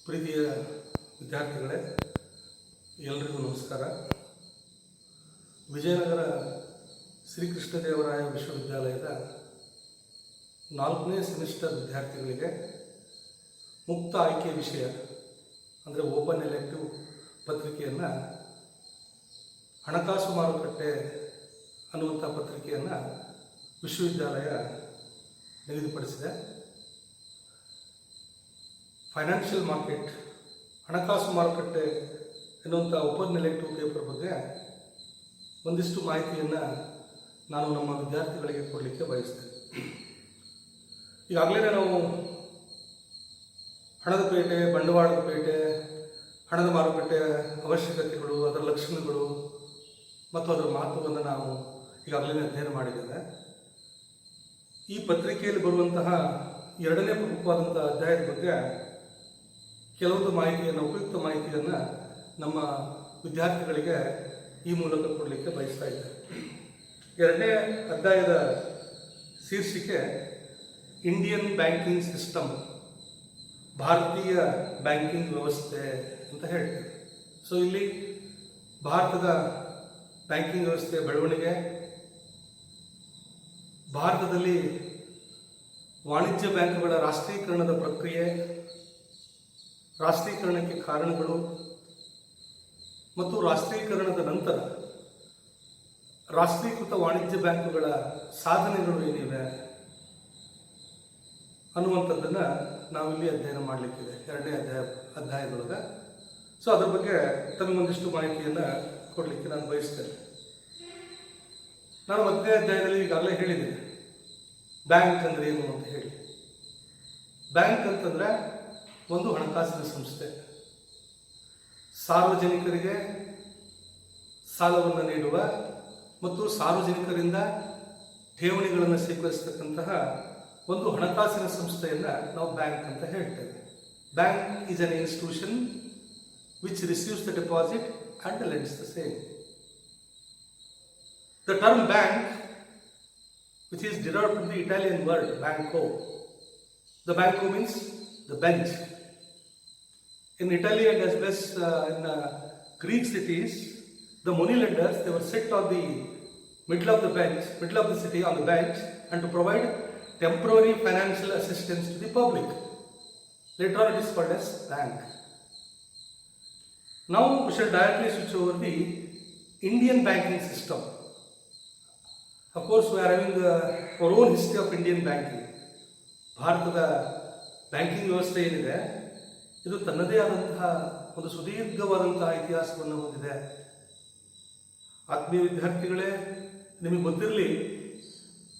ಪ್ರೀತಿಯ ವಿದ್ಯಾರ್ಥಿಗಳೇ, ಎಲ್ಲರಿಗೂ ನಮಸ್ಕಾರ. ವಿಜಯನಗರ ಶ್ರೀಕೃಷ್ಣದೇವರಾಯ ವಿಶ್ವವಿದ್ಯಾಲಯದ 4ನೇ ಸೆಮಿಸ್ಟರ್ ವಿದ್ಯಾರ್ಥಿಗಳಿಗೆ ಮುಕ್ತ ಆಯ್ಕೆ ವಿಷಯ ಅಂದರೆ ಓಪನ್ ಎಲೆಕ್ಟಿವ್ ಪತ್ರಿಕೆಯನ್ನು ಹಣಕಾಸು ಮಾರುಕಟ್ಟೆ ಅನ್ನುವಂಥ ಪತ್ರಿಕೆಯನ್ನು ವಿಶ್ವವಿದ್ಯಾಲಯ ನಿಗದಿಪಡಿಸಿದೆ. ಫೈನಾನ್ಷಿಯಲ್ ಮಾರ್ಕೆಟ್, ಹಣಕಾಸು ಮಾರುಕಟ್ಟೆ ಎನ್ನುವಂಥ ಓಪನ್ ಎಲೆಕ್ಟಿವ್ ಪೇಪರ್ ಬಗ್ಗೆ ಒಂದಿಷ್ಟು ಮಾಹಿತಿಯನ್ನು ನಾನು ನಮ್ಮ ವಿದ್ಯಾರ್ಥಿಗಳಿಗೆ ಕೊಡಲಿಕ್ಕೆ ಬಯಸ್ತೇನೆ. ಈಗಾಗಲೇ ನಾವು ಹಣದ ಪೇಟೆ, ಬಂಡವಾಳದ ಪೇಟೆ, ಹಣದ ಮಾರುಕಟ್ಟೆಯ ಅವಶ್ಯಕತೆಗಳು, ಅದರ ಲಕ್ಷಣಗಳು ಮತ್ತು ಅದರ ಮಹತ್ವವನ್ನು ನಾವು ಈಗಾಗಲೇ ಅಧ್ಯಯನ ಮಾಡಿದ್ದೇವೆ. ಈ ಪತ್ರಿಕೆಯಲ್ಲಿ ಬರುವಂತಹ 2ನೇ ಪ್ರಮುಖವಾದಂಥ ಅಧ್ಯಾಯದ ಬಗ್ಗೆ ಕೆಲವೊಂದು ಮಾಹಿತಿಯನ್ನು, ಉಪಯುಕ್ತ ಮಾಹಿತಿಯನ್ನು ನಮ್ಮ ವಿದ್ಯಾರ್ಥಿಗಳಿಗೆ ಈ ಮೂಲಕ ಕೊಡಲಿಕ್ಕೆ ಬಯಸ್ತಾ ಇದ್ದಾರೆ. 2ನೇ ಅಧ್ಯಾಯದ ಶೀರ್ಷಿಕೆ ಇಂಡಿಯನ್ ಬ್ಯಾಂಕಿಂಗ್ ಸಿಸ್ಟಮ್, ಭಾರತೀಯ ಬ್ಯಾಂಕಿಂಗ್ ವ್ಯವಸ್ಥೆ ಅಂತ ಹೇಳ್ತೀವಿ. ಸೊ ಇಲ್ಲಿ ಭಾರತದ ಬ್ಯಾಂಕಿಂಗ್ ವ್ಯವಸ್ಥೆಯ ಬೆಳವಣಿಗೆ, ಭಾರತದಲ್ಲಿ ವಾಣಿಜ್ಯ ಬ್ಯಾಂಕುಗಳ ರಾಷ್ಟ್ರೀಕರಣದ ಪ್ರಕ್ರಿಯೆ, ರಾಷ್ಟ್ರೀಕರಣಕ್ಕೆ ಕಾರಣಗಳು ಮತ್ತು ರಾಷ್ಟ್ರೀಕರಣದ ನಂತರ ರಾಷ್ಟ್ರೀಕೃತ ವಾಣಿಜ್ಯ ಬ್ಯಾಂಕುಗಳ ಸಾಧನೆಗಳು ಏನಿವೆ ಅನ್ನುವಂಥದ್ದನ್ನು ನಾವಿಲ್ಲಿ ಅಧ್ಯಯನ ಮಾಡಲಿಕ್ಕಿದೆ 2ನೇ ಅಧ್ಯಾಯದೊಳಗೆ. ಸೊ ಅದರ ಬಗ್ಗೆ ತಮಗೊಂದಿಷ್ಟು ಮಾಹಿತಿಯನ್ನು ಕೊಡಲಿಕ್ಕೆ ನಾನು ಬಯಸ್ತೇನೆ. ನಾನು 1ನೇ ಅಧ್ಯಾಯದಲ್ಲಿ ಈಗಾಗಲೇ ಹೇಳಿದ್ದೇನೆ ಬ್ಯಾಂಕ್ ಅಂದರೆ ಏನು ಅಂತ ಹೇಳಿ. ಬ್ಯಾಂಕ್ ಅಂತಂದರೆ ಒಂದು ಹಣಕಾಸಿನ ಸಂಸ್ಥೆ, ಸಾರ್ವಜನಿಕರಿಗೆ ಸಾಲವನ್ನು ನೀಡುವ ಮತ್ತು ಸಾರ್ವಜನಿಕರಿಂದ ಠೇವಣಿಗಳನ್ನು ಸ್ವೀಕರಿಸತಕ್ಕಂತಹ ಒಂದು ಹಣಕಾಸಿನ ಸಂಸ್ಥೆಯನ್ನು ನಾವು ಬ್ಯಾಂಕ್ ಅಂತ ಹೇಳ್ತೇವೆ. Bank is an institution which receives the deposit and lends the same. The term bank, which is derived from the Italian word banco. The banco means the bench. In Italy and as well as in Greek cities, the money lenders, they were set on the middle of the bench, middle of the city on the bench, and to provide temporary financial assistance to the public. Later on it is called as bank. Now we shall directly switch over the Indian banking system. Of course, we are having our own history of Indian banking. ಭಾರತದ banking ವ್ಯವಸ್ಥೆ ಏನಿದೆ ಇದು ತನ್ನದೇ ಆದಂತಹ ಒಂದು ಸುದೀರ್ಘವಾದಂತಹ ಇತಿಹಾಸವನ್ನು ಹೊಂದಿದೆ. ಆತ್ಮೀಯ ವಿದ್ಯಾರ್ಥಿಗಳೇ, ನಿಮಗೆ ಗೊತ್ತಿರಲಿ,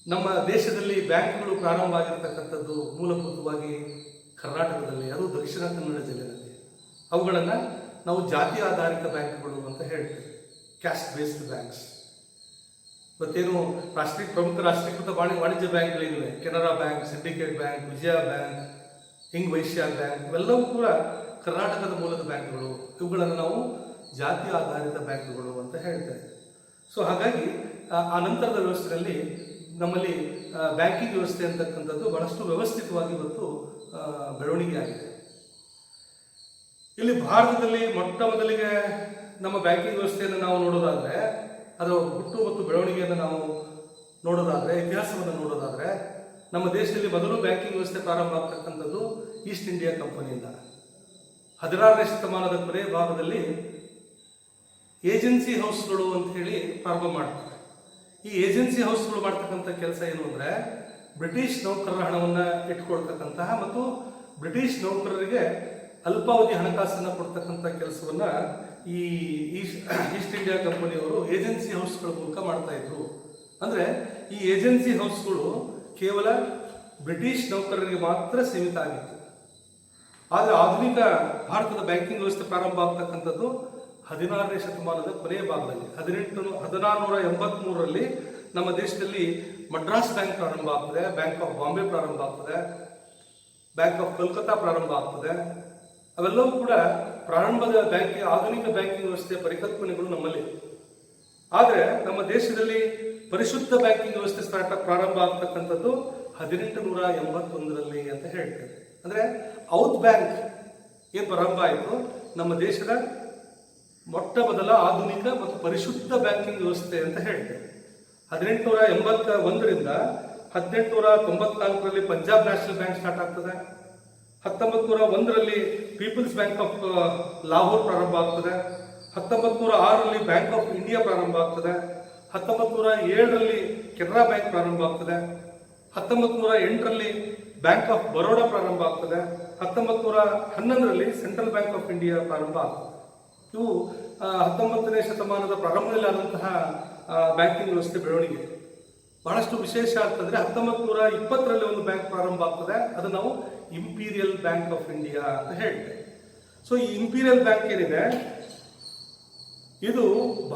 ನಮ್ಮ ದೇಶದಲ್ಲಿ ಬ್ಯಾಂಕ್ಗಳು ಪ್ರಾರಂಭ ಆಗಿರ್ತಕ್ಕಂಥದ್ದು ಮೂಲಭೂತವಾಗಿ ಕರ್ನಾಟಕದಲ್ಲಿ, ಅದು ದಕ್ಷಿಣ ಕನ್ನಡ ಜಿಲ್ಲೆಯಲ್ಲಿ. ಅವುಗಳನ್ನು ನಾವು ಜಾತಿ ಆಧಾರಿತ ಬ್ಯಾಂಕ್ಗಳು ಅಂತ ಹೇಳ್ತೇವೆ, ಕ್ಯಾಸ್ಟ್ ಬೇಸ್ಡ್ ಬ್ಯಾಂಕ್ಸ್. ಮತ್ತೇನು ಪ್ರಮುಖ ರಾಷ್ಟ್ರೀಕೃತ ವಾಣಿಜ್ಯ ಬ್ಯಾಂಕ್ಗಳಿವೆ, ಕೆನರಾ ಬ್ಯಾಂಕ್, ಸಿಂಡಿಕೇಟ್ ಬ್ಯಾಂಕ್, ವಿಜಯ ಬ್ಯಾಂಕ್, ಹಿಂಗ್ ವೈಶ್ಯ ಬ್ಯಾಂಕ್, ಇವೆಲ್ಲವೂ ಕೂಡ ಕರ್ನಾಟಕದ ಮೂಲದ ಬ್ಯಾಂಕ್ಗಳು. ಇವುಗಳನ್ನು ನಾವು ಜಾತಿ ಆಧಾರಿತ ಬ್ಯಾಂಕ್ಗಳು ಅಂತ ಹೇಳ್ತೇವೆ. ಸೊ ಹಾಗಾಗಿ ಆ ನಂತರದ ವ್ಯವಸ್ಥೆಯಲ್ಲಿ ನಮ್ಮಲ್ಲಿ ಬ್ಯಾಂಕಿಂಗ್ ವ್ಯವಸ್ಥೆ ಅಂತಕ್ಕಂಥದ್ದು ಬಹಳಷ್ಟು ವ್ಯವಸ್ಥಿತವಾಗಿ ಇವತ್ತು ಬೆಳವಣಿಗೆ ಆಗಿದೆ. ಇಲ್ಲಿ ಭಾರತದಲ್ಲಿ ಮೊಟ್ಟ ಮೊದಲಿಗೆ ನಮ್ಮ ಬ್ಯಾಂಕಿಂಗ್ ವ್ಯವಸ್ಥೆಯನ್ನು ನಾವು ನೋಡೋದಾದರೆ, ಅದರ ಹುಟ್ಟು ಮತ್ತು ಬೆಳವಣಿಗೆಯನ್ನು ನಾವು ನೋಡೋದಾದರೆ, ಇತಿಹಾಸವನ್ನು ನೋಡೋದಾದರೆ, ನಮ್ಮ ದೇಶದಲ್ಲಿ ಮೊದಲು ಬ್ಯಾಂಕಿಂಗ್ ವ್ಯವಸ್ಥೆ ಪ್ರಾರಂಭ ಆಗ್ತಕ್ಕಂಥದ್ದು ಈಸ್ಟ್ ಇಂಡಿಯಾ ಕಂಪನಿಯಿಂದ. 16ನೇ ಶತಮಾನದ ಕೊನೆಯ ಭಾಗದಲ್ಲಿ ಏಜೆನ್ಸಿ ಹೌಸ್ಗಳು ಅಂತ ಹೇಳಿ ಪ್ರಾರಂಭ ಮಾಡ್ತಾರೆ. ಈ ಏಜೆನ್ಸಿ ಹೌಸ್ಗಳು ಮಾಡ್ತಕ್ಕಂಥ ಕೆಲಸ ಏನು ಅಂದರೆ, ಬ್ರಿಟಿಷ್ ನೌಕರರ ಹಣವನ್ನು ಇಟ್ಕೊಳ್ತಕ್ಕಂತಹ ಮತ್ತು ಬ್ರಿಟಿಷ್ ನೌಕರರಿಗೆ ಅಲ್ಪಾವಧಿ ಹಣಕಾಸನ್ನು ಕೊಡ್ತಕ್ಕಂಥ ಕೆಲಸವನ್ನು ಈ ಈಸ್ಟ್ ಇಂಡಿಯಾ ಕಂಪನಿಯವರು ಏಜೆನ್ಸಿ ಹೌಸ್ಗಳ ಮೂಲಕ ಮಾಡ್ತಾ ಇದ್ರು. ಅಂದರೆ ಈ ಏಜೆನ್ಸಿ ಹೌಸ್ಗಳು ಕೇವಲ ಬ್ರಿಟಿಷ್ ನೌಕರರಿಗೆ ಮಾತ್ರ ಸೀಮಿತ ಆಗಿತ್ತು. ಆದರೆ ಆಧುನಿಕ ಭಾರತದ ಬ್ಯಾಂಕಿಂಗ್ ವ್ಯವಸ್ಥೆ ಪ್ರಾರಂಭ ಆಗ್ತಕ್ಕಂಥದ್ದು 16ನೇ ಶತಮಾನದ ಕೊನೆಯ ಭಾಗದಲ್ಲಿ. 1683ರಲ್ಲಿ ನಮ್ಮ ದೇಶದಲ್ಲಿ ಮಡ್ರಾಸ್ ಬ್ಯಾಂಕ್ ಪ್ರಾರಂಭ ಆಗ್ತದೆ, ಬ್ಯಾಂಕ್ ಆಫ್ ಬಾಂಬೆ ಪ್ರಾರಂಭ ಆಗ್ತದೆ, ಬ್ಯಾಂಕ್ ಆಫ್ ಕೋಲ್ಕತ್ತಾ ಪ್ರಾರಂಭ ಆಗ್ತದೆ. ಅವೆಲ್ಲವೂ ಕೂಡ ಪ್ರಾರಂಭದ ಆಧುನಿಕ ಬ್ಯಾಂಕಿಂಗ್ ವ್ಯವಸ್ಥೆಯ ಪರಿಕಲ್ಪನೆಗಳು ನಮ್ಮಲ್ಲಿ. ಆದರೆ ನಮ್ಮ ದೇಶದಲ್ಲಿ ಪರಿಶುದ್ಧ ಬ್ಯಾಂಕಿಂಗ್ ವ್ಯವಸ್ಥೆ ಪ್ರಾರಂಭ ಆಗ್ತಕ್ಕಂಥದ್ದು 1881ರಲ್ಲಿ ಅಂತ ಹೇಳ್ತೇವೆ. ಅಂದರೆ ಔತ್ ಬ್ಯಾಂಕ್ ಏನು ಪ್ರಾರಂಭ ಆಯಿತು, ನಮ್ಮ ದೇಶದ ಮೊಟ್ಟ ಮೊದಲ ಆಧುನಿಕ ಮತ್ತು ಪರಿಶುದ್ಧ ಬ್ಯಾಂಕಿಂಗ್ ವ್ಯವಸ್ಥೆ ಅಂತ ಹೇಳ್ತೇವೆ. 1881ರಿಂದ 1894ರಲ್ಲಿ ಪಂಜಾಬ್ ನ್ಯಾಷನಲ್ ಬ್ಯಾಂಕ್ ಸ್ಟಾರ್ಟ್ ಆಗ್ತದೆ. 1901ರಲ್ಲಿ ಪೀಪಲ್ಸ್ ಬ್ಯಾಂಕ್ ಆಫ್ ಲಾಹೋರ್ ಪ್ರಾರಂಭ ಆಗ್ತದೆ. 1906ರಲ್ಲಿ ಬ್ಯಾಂಕ್ ಆಫ್ ಇಂಡಿಯಾ ಪ್ರಾರಂಭ ಆಗ್ತದೆ. 1907ರಲ್ಲಿ ಕೆನರಾ ಬ್ಯಾಂಕ್ ಪ್ರಾರಂಭ ಆಗ್ತದೆ. 1908ರಲ್ಲಿ ಬ್ಯಾಂಕ್ ಆಫ್ ಬರೋಡಾ ಪ್ರಾರಂಭ ಆಗ್ತದೆ. 1911ರಲ್ಲಿ ಸೆಂಟ್ರಲ್ ಬ್ಯಾಂಕ್ ಆಫ್ ಇಂಡಿಯಾ ಪ್ರಾರಂಭ ಆಗ್ತದೆ. ಇವು 19ನೇ ಶತಮಾನದ ಪ್ರಾರಂಭದಲ್ಲಿ ಆದಂತಹ ಬ್ಯಾಂಕಿಂಗ್ ವ್ಯವಸ್ಥೆ ಬೆಳವಣಿಗೆ. ಬಹಳಷ್ಟು ವಿಶೇಷ ಆಗ್ತಂದ್ರೆ 1920ರಲ್ಲಿ ಒಂದು ಬ್ಯಾಂಕ್ ಪ್ರಾರಂಭ ಆಗ್ತದೆ. ಅದು ನಾವು ಇಂಪೀರಿಯಲ್ ಬ್ಯಾಂಕ್ ಆಫ್ ಇಂಡಿಯಾ ಅಂತ ಹೇಳ್ತೇವೆ. ಸೊ ಈ ಇಂಪೀರಿಯಲ್ ಬ್ಯಾಂಕ್ ಏನಿದೆ, ಇದು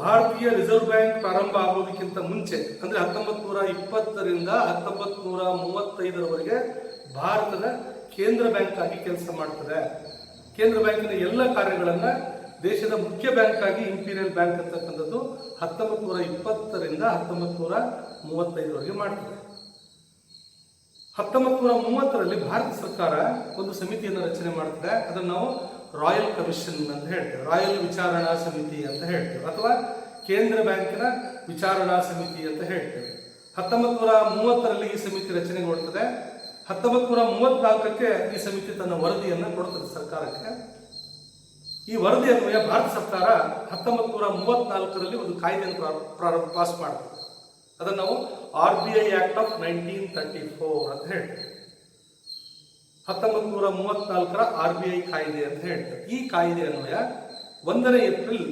ಭಾರತೀಯ ರಿಸರ್ವ್ ಬ್ಯಾಂಕ್ ಪ್ರಾರಂಭ ಆಗೋದಕ್ಕಿಂತ ಮುಂಚೆ ಅಂದ್ರೆ 1920ರಿಂದ 1935ರವರೆಗೆ ಭಾರತದ ಕೇಂದ್ರ ಬ್ಯಾಂಕ್ ಆಗಿ ಕೆಲಸ ಮಾಡ್ತದೆ. ಕೇಂದ್ರ ಬ್ಯಾಂಕಿನ ಎಲ್ಲ ಕಾರ್ಯಗಳನ್ನ ದೇಶದ ಮುಖ್ಯ ಬ್ಯಾಂಕ್ ಆಗಿ ಇಂಪೀರಿಯಲ್ ಬ್ಯಾಂಕ್ ಅಂತಕ್ಕಂಥದ್ದು 1920ರಿಂದ 1935ರವರೆಗೆ ಮಾಡ್ತದೆ. 1930ರಲ್ಲಿ ಭಾರತ ಸರ್ಕಾರ ಒಂದು ಸಮಿತಿಯನ್ನು ರಚನೆ ಮಾಡ್ತದೆ. ಅದನ್ನು ನಾವು ರಾಯಲ್ ಕಮಿಷನ್ ಅಂತ ಹೇಳ್ತೇವೆ, ರಾಯಲ್ ವಿಚಾರಣಾ ಸಮಿತಿ ಅಂತ ಹೇಳ್ತೇವೆ, ಅಥವಾ ಕೇಂದ್ರ ಬ್ಯಾಂಕಿನ ವಿಚಾರಣಾ ಸಮಿತಿ ಅಂತ ಹೇಳ್ತೇವೆ. 1930ರಲ್ಲಿ ಈ ಸಮಿತಿ ರಚನೆಗೊಳ್ತದೆ. 1934ಕ್ಕೆ ಈ ಸಮಿತಿ ತನ್ನ ವರದಿಯನ್ನು ಕೊಡ್ತದೆ ಸರ್ಕಾರಕ್ಕೆ. ಈ ವರದಿಯನ್ನು ಭಾರತ ಸರ್ಕಾರ 1934ರಲ್ಲಿ ಒಂದು ಕಾಯ್ದೆಯನ್ನು ಪಾಸ್ ಮಾಡ್ತದೆ. ಅದನ್ನು ನಾವು RBI ಆಕ್ಟ್ ಆಫ್ 1934 ಅಂತ ಹೇಳ್ತೇವೆ. 1934ರ RBI ಕಾಯ್ದೆ ಅಂತ ಹೇಳ್ತೇವೆ. ಈ ಕಾಯ್ದೆ ಅನ್ವಯ 1ನೇ ಏಪ್ರಿಲ್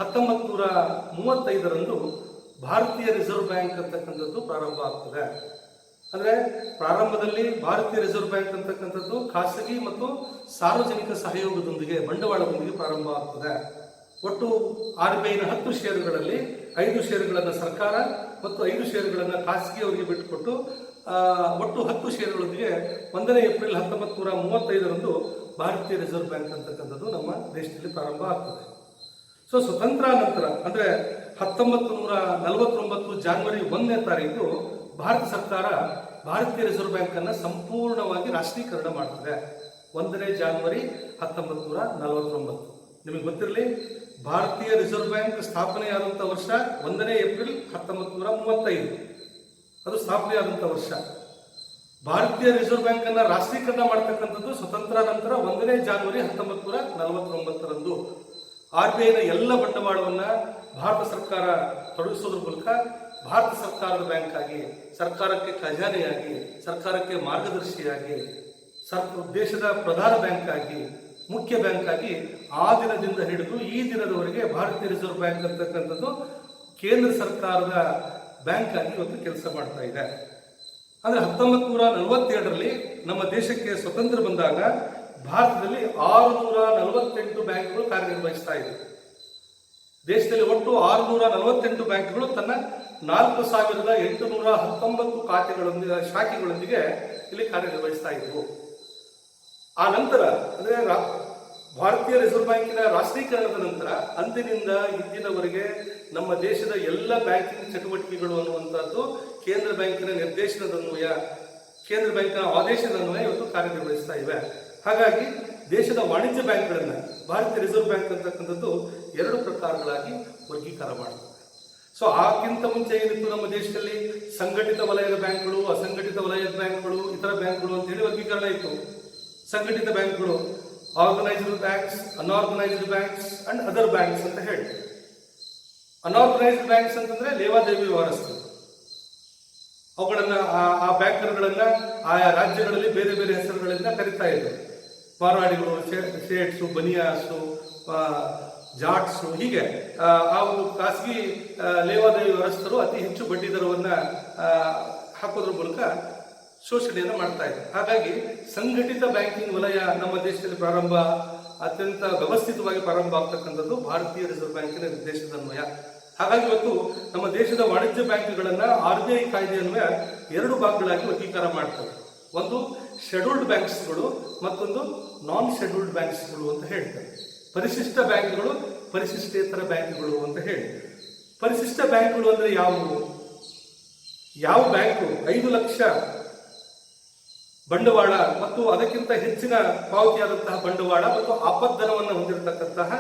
1935ರಂದು ಭಾರತೀಯ ರಿಸರ್ವ್ ಬ್ಯಾಂಕ್ ಅಂತಕ್ಕಂಥದ್ದು ಪ್ರಾರಂಭ ಆಗ್ತದೆ. ಅಂದ್ರೆ ಪ್ರಾರಂಭದಲ್ಲಿ ಭಾರತೀಯ ರಿಸರ್ವ್ ಬ್ಯಾಂಕ್ ಅಂತಕ್ಕಂಥದ್ದು ಖಾಸಗಿ ಮತ್ತು ಸಾರ್ವಜನಿಕ ಸಹಯೋಗದೊಂದಿಗೆ, ಬಂಡವಾಳದೊಂದಿಗೆ ಪ್ರಾರಂಭ ಆಗ್ತದೆ. ಒಟ್ಟು RBIನ 10 ಷೇರುಗಳಲ್ಲಿ 5 ಷೇರುಗಳನ್ನು ಸರ್ಕಾರ ಮತ್ತು 5 ಷೇರುಗಳನ್ನು ಖಾಸಗಿಯವರಿಗೆ ಬಿಟ್ಟುಕೊಟ್ಟು ಒಟ್ಟು 10 ಷೇರುಗಳೊಂದಿಗೆ 1ನೇ ಏಪ್ರಿಲ್ 1935ರಂದು ಭಾರತೀಯ ರಿಸರ್ವ್ ಬ್ಯಾಂಕ್ ಅಂತಕ್ಕಂಥದ್ದು ನಮ್ಮ ದೇಶದಲ್ಲಿ ಪ್ರಾರಂಭ ಆಗ್ತದೆ. ಸೊ ಸ್ವತಂತ್ರ ನಂತರ ಅಂದ್ರೆ 1949 ಜಾನ್ವರಿ 1ನೇ ತಾರೀಕು ಭಾರತ ಸರ್ಕಾರ ಭಾರತೀಯ ರಿಸರ್ವ್ ಬ್ಯಾಂಕ್ ಅನ್ನು ಸಂಪೂರ್ಣವಾಗಿ ರಾಷ್ಟ್ರೀಕರಣ ಮಾಡ್ತದೆ. 1ನೇ ಜಾನ್ವರಿ 1949. ನಿಮಗೆ ಗೊತ್ತಿರಲಿ, ಭಾರತೀಯ ರಿಸರ್ವ್ ಬ್ಯಾಂಕ್ ಸ್ಥಾಪನೆಯಾದಂಥ ವರ್ಷ 1ನೇ ಏಪ್ರಿಲ್ 1935, ಅದು ಸ್ಥಾಪನೆಯಾದಂಥ ವರ್ಷ. ಭಾರತೀಯ ರಿಸರ್ವ್ ಬ್ಯಾಂಕ್ ಅನ್ನ ರಾಷ್ಟ್ರೀಕರಣ ಮಾಡತಕ್ಕಂಥದ್ದು ಸ್ವತಂತ್ರ ನಂತರ 1ನೇ ಜಾನ್ವರಿ 1949ರಂದು. RBIನ ಎಲ್ಲ ಬಂಡವಾಳವನ್ನ ಭಾರತ ಸರ್ಕಾರ ತೊಡಗಿಸೋದ್ರ ಮೂಲಕ ಭಾರತ ಸರ್ಕಾರದ ಬ್ಯಾಂಕ್ ಆಗಿ, ಸರ್ಕಾರಕ್ಕೆ ಖಜಾನೆಯಾಗಿ, ಸರ್ಕಾರಕ್ಕೆ ಮಾರ್ಗದರ್ಶಿಯಾಗಿ, ದೇಶದ ಪ್ರಧಾನ ಬ್ಯಾಂಕ್ ಆಗಿ, ಮುಖ್ಯ ಬ್ಯಾಂಕ್ ಆಗಿ ಆ ದಿನದಿಂದ ಹಿಡಿದು ಈ ದಿನದವರೆಗೆ ಭಾರತೀಯ ರಿಸರ್ವ್ ಬ್ಯಾಂಕ್ ಅಂತಕ್ಕಂಥದ್ದು ಕೇಂದ್ರ ಸರ್ಕಾರದ ಬ್ಯಾಂಕ್ ಆಗಿ ಇವತ್ತು ಕೆಲಸ ಮಾಡ್ತಾ ಇದೆ. ಅಂದ್ರೆ 1947ರಲ್ಲಿ ನಮ್ಮ ದೇಶಕ್ಕೆ ಸ್ವತಂತ್ರ ಬಂದಾಗ ಭಾರತದಲ್ಲಿ 648 ಬ್ಯಾಂಕ್ಗಳು ಕಾರ್ಯನಿರ್ವಹಿಸ್ತಾ ಇದೆ. ದೇಶದಲ್ಲಿ ಒಟ್ಟು 648 ಬ್ಯಾಂಕ್ಗಳು ತನ್ನ 4819 ಖಾತೆಗಳೊಂದಿಗೆ, ಶಾಖೆಗಳೊಂದಿಗೆ ಇಲ್ಲಿ ಕಾರ್ಯನಿರ್ವಹಿಸ್ತಾ ಇದ್ವು. ಆ ನಂತರ ಅಂದ್ರೆ ಭಾರತೀಯ ರಿಸರ್ವ್ ಬ್ಯಾಂಕಿನ ರಾಷ್ಟ್ರೀಕರಣದ ನಂತರ ಅಂದಿನಿಂದ ಇಂದಿನವರೆಗೆ ನಮ್ಮ ದೇಶದ ಎಲ್ಲ ಬ್ಯಾಂಕಿಂಗ್ ಚಟುವಟಿಕೆಗಳು ಅನ್ನುವಂಥದ್ದು ಕೇಂದ್ರ ಬ್ಯಾಂಕಿನ ನಿರ್ದೇಶನದನ್ವಯ, ಕೇಂದ್ರ ಬ್ಯಾಂಕಿನ ಆದೇಶದನ್ವಯ ಇವತ್ತು ಕಾರ್ಯನಿರ್ವಹಿಸ್ತಾ ಇವೆ. ಹಾಗಾಗಿ ದೇಶದ ವಾಣಿಜ್ಯ ಬ್ಯಾಂಕ್ಗಳನ್ನ ಭಾರತೀಯ ರಿಸರ್ವ್ ಬ್ಯಾಂಕ್ ಅಂತಕ್ಕಂಥದ್ದು 2 ಪ್ರಕಾರಗಳಾಗಿ ವರ್ಗೀಕರಣ ಮಾಡುತ್ತೆ. ಸೊ ಆಕ್ಕಿಂತ ಮುಂಚೆ ಏನಿತ್ತು ನಮ್ಮ ದೇಶದಲ್ಲಿ ಸಂಘಟಿತ ವಲಯದ ಬ್ಯಾಂಕ್ಗಳು, ಅಸಂಘಟಿತ ವಲಯದ ಬ್ಯಾಂಕ್ಗಳು, ಇತರ ಬ್ಯಾಂಕ್ಗಳು ಅಂತ ಹೇಳಿ ವರ್ಗೀಕರಣ ಇತ್ತು. ಸಂಘಟಿತ ಬ್ಯಾಂಕ್ಗಳು, organised banks, unorganised banks and other banks ಅಂತ ಹೇಳಿ. ಅನ್ಆರ್ಗನೈಸ್ಡ್ ಬ್ಯಾಂಕ್ಸ್ ಅಂತಂದ್ರೆ ಲೇವಾದೇವಿ ವ್ಯವಹರಿಸ್ತದೆ. ಅವುಗಳನ್ನ ಆ ಬ್ಯಾಂಕರ್ಗಳನ್ನ ಆಯಾ ರಾಜ್ಯಗಳಲ್ಲಿ ಬೇರೆ ಬೇರೆ ಹೆಸರುಗಳಿಂದ ಕರೀತಾ ಇದ್ರು. ಮಾರ್ವಾಡಿಗಳು, ಶೇಟ್ಸು, ಬನಿಯಾಸು, ಜಾಟ್ಸು, ಹೀಗೆ ಆ ಒಂದು ಖಾಸಗಿ ಲೇವಾದೇವಿ ವ್ಯವಸ್ಥರು ಅತಿ ಹೆಚ್ಚು ಬಡ್ಡಿ ದರವನ್ನ ಹಾಕೋದ್ರ ಮೂಲಕ ಶೋಷಣೆಯನ್ನು ಮಾಡ್ತಾ ಇದೆ. ಹಾಗಾಗಿ ಸಂಘಟಿತ ಬ್ಯಾಂಕಿಂಗ್ ವಲಯ ನಮ್ಮ ದೇಶದಲ್ಲಿ ಅತ್ಯಂತ ವ್ಯವಸ್ಥಿತವಾಗಿ ಪ್ರಾರಂಭ ಆಗ್ತಕ್ಕಂಥದ್ದು ಭಾರತೀಯ ರಿಸರ್ವ್ ಬ್ಯಾಂಕಿನ ನಿರ್ದೇಶನದನ್ವಯ. ಹಾಗಾಗಿ ಇವತ್ತು ನಮ್ಮ ದೇಶದ ವಾಣಿಜ್ಯ ಬ್ಯಾಂಕ್ಗಳನ್ನ RBI ಕಾಯ್ದೆ ಅನ್ವಯ 2 ಭಾಗಗಳಾಗಿ ವರ್ಗೀಕರಣ ಮಾಡ್ತವೆ. ಒಂದು ಶೆಡ್ಯೂಲ್ಡ್ ಬ್ಯಾಂಕ್ಸ್ಗಳು, ಮತ್ತೊಂದು ನಾನ್ ಶೆಡ್ಯೂಲ್ಡ್ ಬ್ಯಾಂಕ್ಸ್ಗಳು ಅಂತ ಹೇಳ್ತಾರೆ. ಪರಿಶಿಷ್ಟ ಬ್ಯಾಂಕ್ಗಳು, ಪರಿಶಿಷ್ಟೇತರ ಬ್ಯಾಂಕ್ಗಳು ಅಂತ ಹೇಳಿ. ಪರಿಶಿಷ್ಟ ಬ್ಯಾಂಕ್ಗಳು ಅಂದ್ರೆ ಯಾವುವು? ಯಾವ ಬ್ಯಾಂಕು 5 ಲಕ್ಷ ಬಂಡವಾಳ ಮತ್ತು ಅದಕ್ಕಿಂತ ಹೆಚ್ಚಿನ ಪಾವತಿಯಾದಂತಹ ಬಂಡವಾಳ ಮತ್ತು ಆಪದ್ದನವನ್ನು ಹೊಂದಿರತಕ್ಕಂತಹ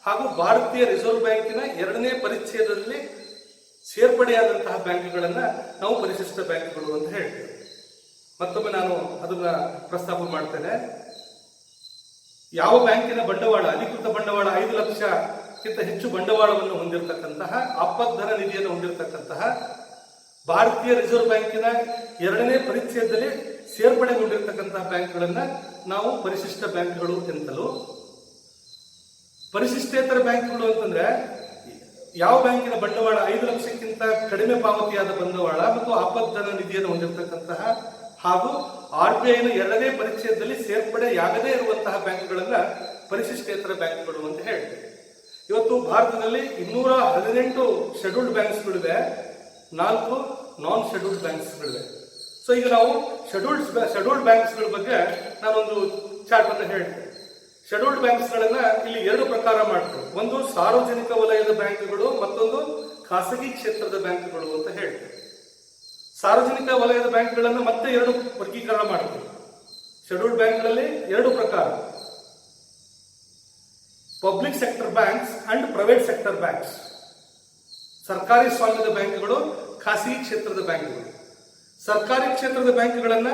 ಹಾಗೂ ಭಾರತೀಯ ರಿಸರ್ವ್ ಬ್ಯಾಂಕಿನ 2ನೇ ಪರಿಚ್ಛೇದದಲ್ಲಿ ಸೇರ್ಪಡೆಯಾದಂತಹ ಬ್ಯಾಂಕ್ಗಳನ್ನು ನಾವು ಪರಿಶಿಷ್ಟ ಬ್ಯಾಂಕ್ಗಳು ಅಂತ ಹೇಳ್ತೇವೆ. ಮತ್ತೊಮ್ಮೆ ನಾನು ಅದನ್ನ ಪ್ರಸ್ತಾಪ ಮಾಡ್ತೇನೆ. ಯಾವ ಬ್ಯಾಂಕಿನ ಬಂಡವಾಳ ಅಧಿಕೃತ ಬಂಡವಾಳ 5 ಲಕ್ಷಕ್ಕಿಂತ ಹೆಚ್ಚು ಬಂಡವಾಳವನ್ನು ಹೊಂದಿರತಕ್ಕಂತಹ ಆಪದ್ದನ ನಿಧಿಯನ್ನು ಹೊಂದಿರತಕ್ಕಂತಹ ಭಾರತೀಯ ರಿಸರ್ವ್ ಬ್ಯಾಂಕಿನ 2ನೇ ಪರಿಚ್ಛೇದದಲ್ಲಿ ಸೇರ್ಪಡೆಗೊಂಡಿರತಕ್ಕಂತಹ ಬ್ಯಾಂಕ್ಗಳನ್ನ ನಾವು ಪರಿಶಿಷ್ಟ ಬ್ಯಾಂಕ್ಗಳು ಎಂತಲೂ, ಪರಿಶಿಷ್ಟೇತರ ಬ್ಯಾಂಕ್ಗಳು ಅಂತಂದ್ರೆ ಯಾವ ಬ್ಯಾಂಕಿನ ಬಂಡವಾಳ 5 ಲಕ್ಷಕ್ಕಿಂತ ಕಡಿಮೆ ಪಾವತಿಯಾದ ಬಂಡವಾಳ ಮತ್ತು ಆಪದ್ದನ ನಿಧಿಯನ್ನು ಹೊಂದಿರತಕ್ಕಂತಹ ಹಾಗೂ RBIನ 2ನೇ ಪರಿಚ್ಛೇದದಲ್ಲಿ ಸೇರ್ಪಡೆಯಾಗದೇ ಇರುವಂತಹ ಬ್ಯಾಂಕ್ಗಳನ್ನ ಪರಿಶಿಷ್ಟೇತರ ಬ್ಯಾಂಕ್ಗಳು ಅಂತ ಹೇಳ್ತೇವೆ. ಇವತ್ತು ಭಾರತದಲ್ಲಿ 218 ಶೆಡ್ಯೂಲ್ಡ್ ಬ್ಯಾಂಕ್ಸ್ಗಳಿವೆ, 4 ನಾನ್ ಶೆಡ್ಯೂಲ್ಡ್ ಬ್ಯಾಂಕ್ಸ್ಗಳಿವೆ. ಸೊ ಈಗ ನಾವು ಶೆಡ್ಯೂಲ್ಡ್ ಬ್ಯಾಂಕ್ಸ್ಗಳ ಬಗ್ಗೆ ನಾನೊಂದು ಚಾರ್ಟ್ ಅನ್ನು ಹೇಳ್ತೇನೆ. ಶೆಡ್ಯೂಲ್ಡ್ ಬ್ಯಾಂಕ್ಸ್ಗಳನ್ನ ಇಲ್ಲಿ 2 ಪ್ರಕಾರ ಮಾಡ್ತೇವೆ. ಒಂದು ಸಾರ್ವಜನಿಕ ವಲಯದ ಬ್ಯಾಂಕ್ಗಳು, ಮತ್ತೊಂದು ಖಾಸಗಿ ಕ್ಷೇತ್ರದ ಬ್ಯಾಂಕ್ಗಳು ಅಂತ ಹೇಳ್ತೇವೆ. ಸಾರ್ವಜನಿಕ ವಲಯದ ಬ್ಯಾಂಕ್ಗಳನ್ನು ಮತ್ತೆ 2 ವರ್ಗೀಕರಣ ಮಾಡ್ತೇವೆ. ಶೆಡ್ಯೂಲ್ಡ್ ಬ್ಯಾಂಕ್ಗಳಲ್ಲಿ 2 ಪ್ರಕಾರ: public sector banks and private sector banks. ಸರ್ಕಾರಿ ಸ್ವಾಮ್ಯದ ಬ್ಯಾಂಕ್ಗಳು, ಖಾಸಗಿ ಕ್ಷೇತ್ರದ ಬ್ಯಾಂಕ್ಗಳು. ಸರ್ಕಾರಿ ಕ್ಷೇತ್ರದ ಬ್ಯಾಂಕ್ಗಳನ್ನ